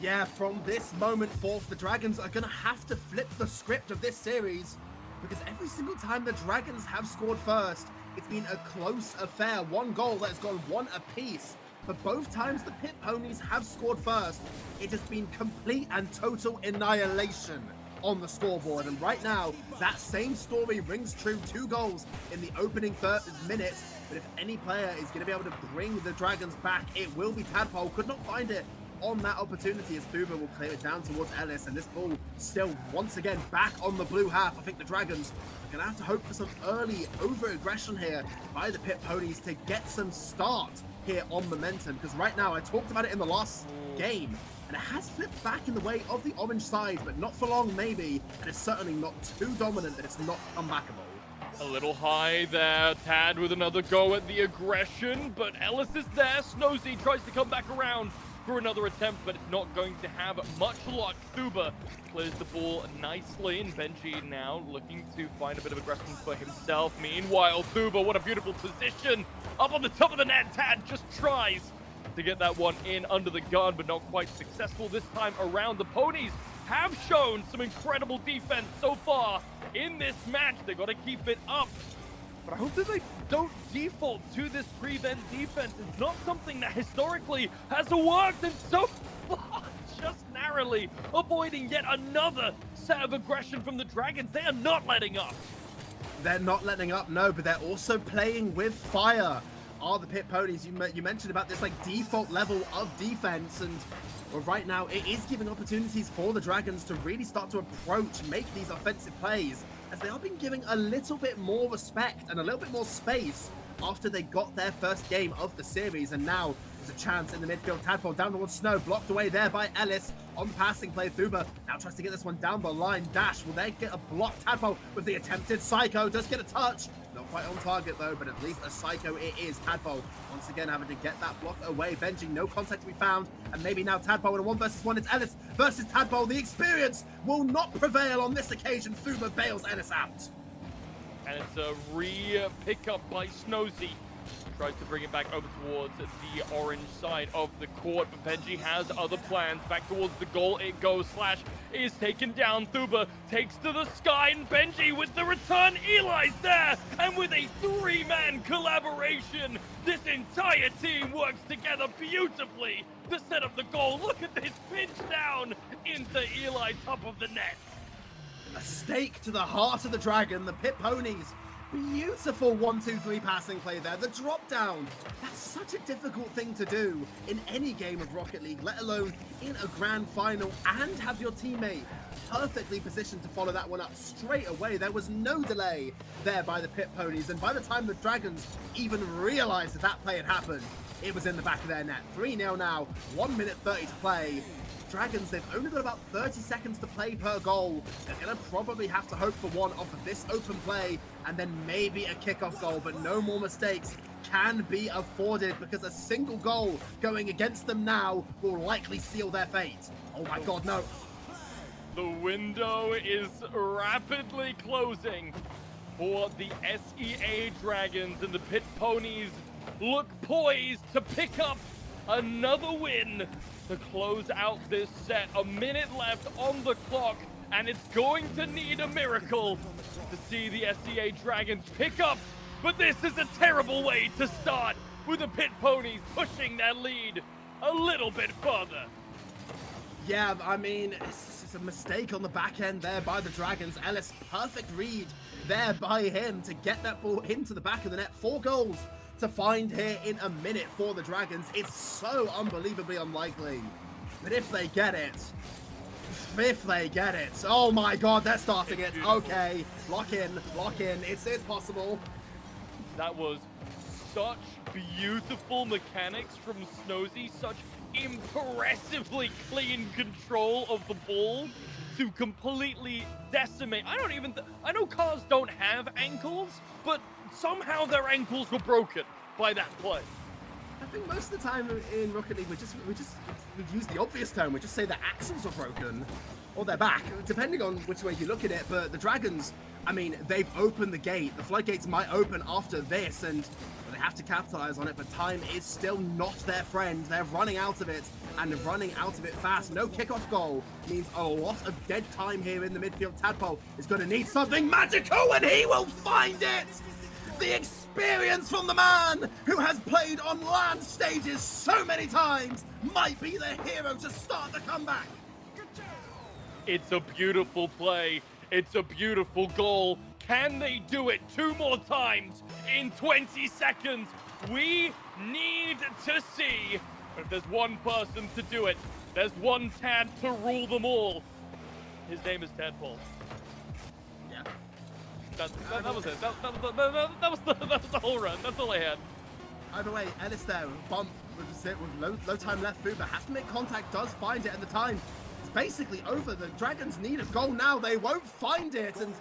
Yeah, from this moment forth, the Dragons are going to have to flip the script of this series, because every single time the Dragons have scored first, it's been a close affair. One goal that has gone one apiece. But both times the Pit Ponies have scored first, it has been complete and total annihilation on the scoreboard. And right now, that same story rings true. 2 goals in the opening 30 minutes. But if any player is going to be able to bring the Dragons back, it will be Tadpole. Could not find it on that opportunity, as Thuba will clear it down towards Ellis. And this ball still once again back on the blue half. I think the Dragons are going to have to hope for some early over-aggression here by the Pit Ponies to get some start here on momentum, because right now, I talked about it in the last game, and it has flipped back in the way of the orange side, but not for long maybe, and it's certainly not too dominant that it's not comebackable. A little high there, Tad with another go at the aggression, but Ellis is there. Snozy tries to come back around for another attempt, but it's not going to have much luck. Thuba clears the ball nicely, and Benji now looking to find a bit of aggression for himself. Meanwhile, Thuba, what a beautiful position up on the top of the net. Tad just tries to get that one in under the gun, but not quite successful this time around. The Ponies have shown some incredible defense so far in this match. They got to keep it up. But I hope that they don't default to this prevent defense. It's not something that historically has worked, and so far just narrowly avoiding yet another set of aggression from the Dragons. They are not letting up. They're not letting up, no, but they're also playing with fire. Are the Pit Ponies, you mentioned about this like default level of defense, and well, right now it is giving opportunities for the Dragons to really start to approach, make these offensive plays, as they are being given a little bit more respect and a little bit more space after they got their first game of the series. And now there's a chance in the midfield. Tadpole down towards Snow, blocked away there by Ellis on the passing play. Thuba now tries to get this one down the line. Dash, will they get a block? Tadpole with the attempted Psycho, does get a touch. Not quite on target though, but at least a Psycho it is. Tadpole once again having to get that block away. Benji, no contact to be found, and maybe now Tadpole in a 1 versus 1. It's Ellis versus Tadpole. The experience will not prevail on this occasion. Thuba bails Ellis out. And it's a re-pickup by Snozy. Tries to bring it back over towards the orange side of the court, but Benji has other plans. Back towards the goal it goes. Slash is taken down. Thuba takes to the sky, and Benji with the return. Eli's there, and with a 3-man collaboration, this entire team works together beautifully to set up the goal. Look at this pinch down into Eli, top of the net. A stake to the heart of the Dragon, the Pit Ponies. Beautiful 1-2-3 passing play there. The drop down. That's such a difficult thing to do in any game of Rocket League, let alone in a grand final, and have your teammate perfectly positioned to follow that one up straight away. There was no delay there by the Pit Ponies, and by the time the Dragons even realized that play had happened, it was in the back of their net. 3-0 now, 1 minute 30 to play. Dragons, they've only got about 30 seconds to play per goal. They're going to probably have to hope for one off of this open play and then maybe a kickoff goal, but no more mistakes can be afforded because a single goal going against them now will likely seal their fate. Oh my god, no. The window is rapidly closing for the SEA Dragons, and the Pit Ponies look poised to pick up another win to close out this set. A minute left on the clock, and it's going to need a miracle to see the SEA Dragons pick up. But this is a terrible way to start, with the Pit Ponies pushing their lead a little bit further. Yeah, I mean, it's a mistake on the back end there by the Dragons. Ellis, perfect read there by him to get that ball into the back of the net. 4 goals to find here in a minute for the Dragons. It's so unbelievably unlikely. But if they get it, oh my god, they're starting it. Okay, lock in, it's possible. That was such beautiful mechanics from Snozy, such impressively clean control of the ball to completely decimate. I know cars don't have ankles, but somehow their ankles were broken by that play. I think most of the time in Rocket League, we use the obvious term. We just say the axles are broken or they're back, depending on which way you look at it. But the Dragons, I mean, they've opened the gate. The floodgates might open after this, and they have to capitalize on it. But time is still not their friend. They're running out of it, and running out of it fast. No kickoff goal means a lot of dead time here in the midfield. Tadpole is going to need something magical, and he will find it. The experience from the man who has played on land stages so many times might be the hero to start the comeback. It's a beautiful play. It's a beautiful goal. Can they do it 2 more times in 20 seconds? We need to see. If there's one person to do it, there's one Tad to rule them all. His name is Tadpole. That was it. That was the whole run. That's all I had. Either way, Ellis there, bump with low time left. Thuba has to make contact, does find it, and the time is basically over. The Dragons need a goal now. They won't find it, and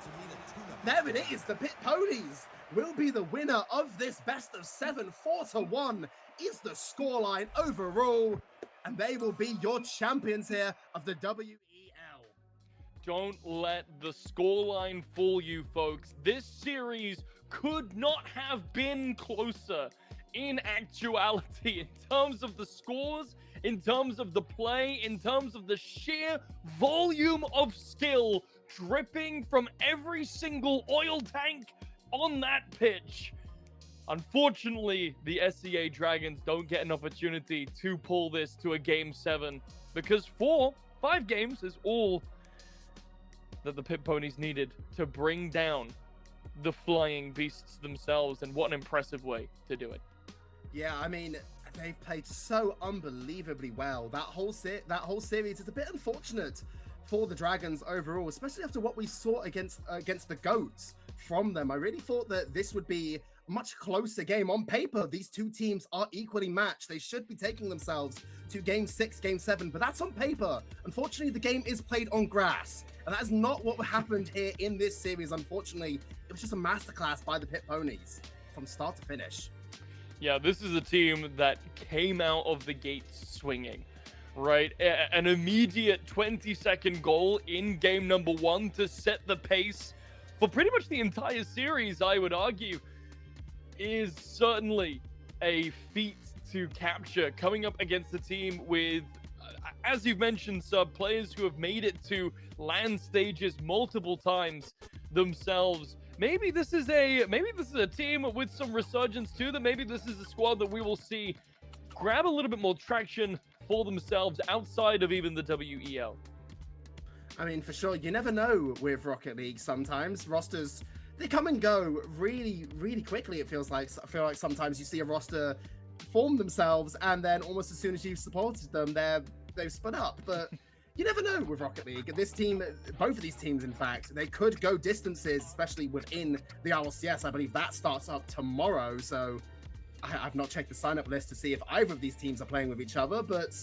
there it is. The Pit Ponies will be the winner of this best of 7. 4-1 is the scoreline overall, and they will be your champions here of the WEL. Don't let the scoreline fool you, folks. This series could not have been closer in actuality, in terms of the scores, in terms of the play, in terms of the sheer volume of skill dripping from every single oil tank on that pitch. Unfortunately, the SEA Dragons don't get an opportunity to pull this to a Game 7 because 4 5 games is all that the Pit Ponies needed to bring down the flying beasts themselves, and what an impressive way to do it. Yeah, I mean, they've played so unbelievably well. That whole series is a bit unfortunate for the Dragons overall, especially after what we saw against the Goats from them. I really thought that this would be a much closer game. On paper, these two teams are equally matched. They should be taking themselves to Game 6, Game 7, but that's on paper. Unfortunately, the game is played on grass, and that is not what happened here in this series. Unfortunately, it was just a masterclass by the Pit Ponies from start to finish. Yeah, this is a team that came out of the gates swinging, right? An immediate 20-second goal in game number 1 to set the pace for pretty much the entire series, I would argue, is certainly a feat to capture. Coming up against a team with, as you've mentioned, players who have made it to land stages multiple times themselves. Maybe this is a team with some resurgence to them. Maybe this is a squad that we will see grab a little bit more traction for themselves outside of even the WEL. I mean, for sure, you never know with Rocket League sometimes. Rosters, they come and go really, really quickly, it feels like. I feel like sometimes you see a roster form themselves, and then almost as soon as you've supported them, they've split up. But you never know with Rocket League. This team, both of these teams, in fact, they could go distances, especially within the RLCS. I believe that starts up tomorrow, so I've not checked the sign-up list to see if either of these teams are playing with each other, but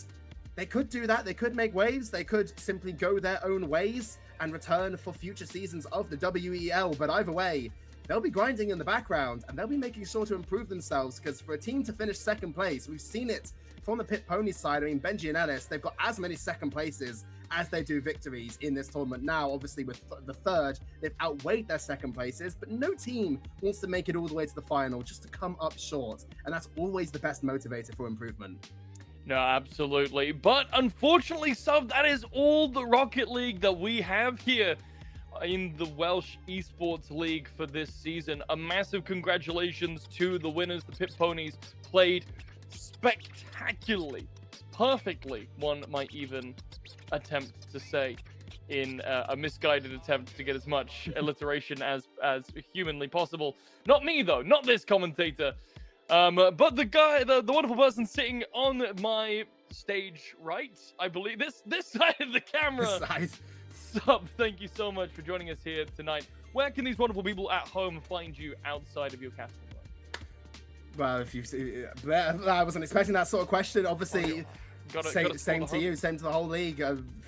they could do that. They could make waves. They could simply go their own ways and return for future seasons of the WEL. But either way, they'll be grinding in the background, and they'll be making sure to improve themselves, because for a team to finish second place, we've seen it from the Pit Ponies side. I mean, Benji and Ellis, they've got as many second places as they do victories in this tournament. Now, obviously, with the third, they've outweighed their second places, but no team wants to make it all the way to the final just to come up short. And that's always the best motivator for improvement. No, absolutely. But unfortunately, Sub, that is all the Rocket League that we have here in the Welsh Esports League for this season. A massive congratulations to the winners. The Pit Ponies played spectacularly, perfectly, one might even attempt to say, in a misguided attempt to get as much alliteration as humanly possible. Not me, though. Not this commentator. But the guy, the wonderful person sitting on my stage right, I believe, this side of the camera. This side. Sup, thank you so much for joining us here tonight. Where can these wonderful people at home find you outside of your casting work? Well, if you see, I wasn't expecting that sort of question. Obviously, same to you, same to the whole league.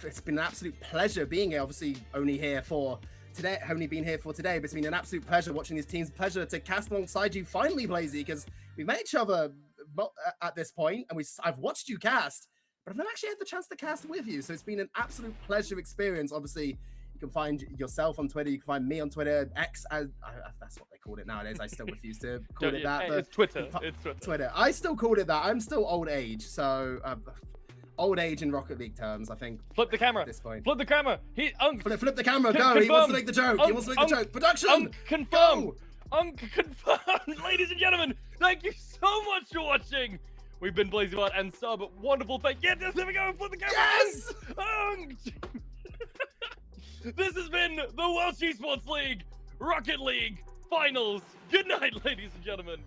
It's been an absolute pleasure being here. Obviously, only been here for today, but it's been an absolute pleasure watching these teams. Pleasure to cast alongside you finally, Blazy, because we met each other at this point, and I've watched you cast, but I've not actually had the chance to cast with you. So it's been an absolute pleasure experience. Obviously, you can find yourself on Twitter. You can find me on Twitter. X, that's what they called it nowadays. I still refuse to call it that. But it's Twitter. It's Twitter. I still called it that. I'm still old age, so old age in Rocket League terms, I think. Flip the camera. At this point. Flip the camera. Flip the camera. Go. He wants to make the joke. He wants to make the joke. Production. Confirm. Unconfirmed. Ladies and gentlemen, thank you so much for watching. We've been BlazyBard and Sub. Wonderful thing. Yes, there we go. Flip the camera. Yes. This has been the Welsh Esports League Rocket League Finals. Good night, ladies and gentlemen.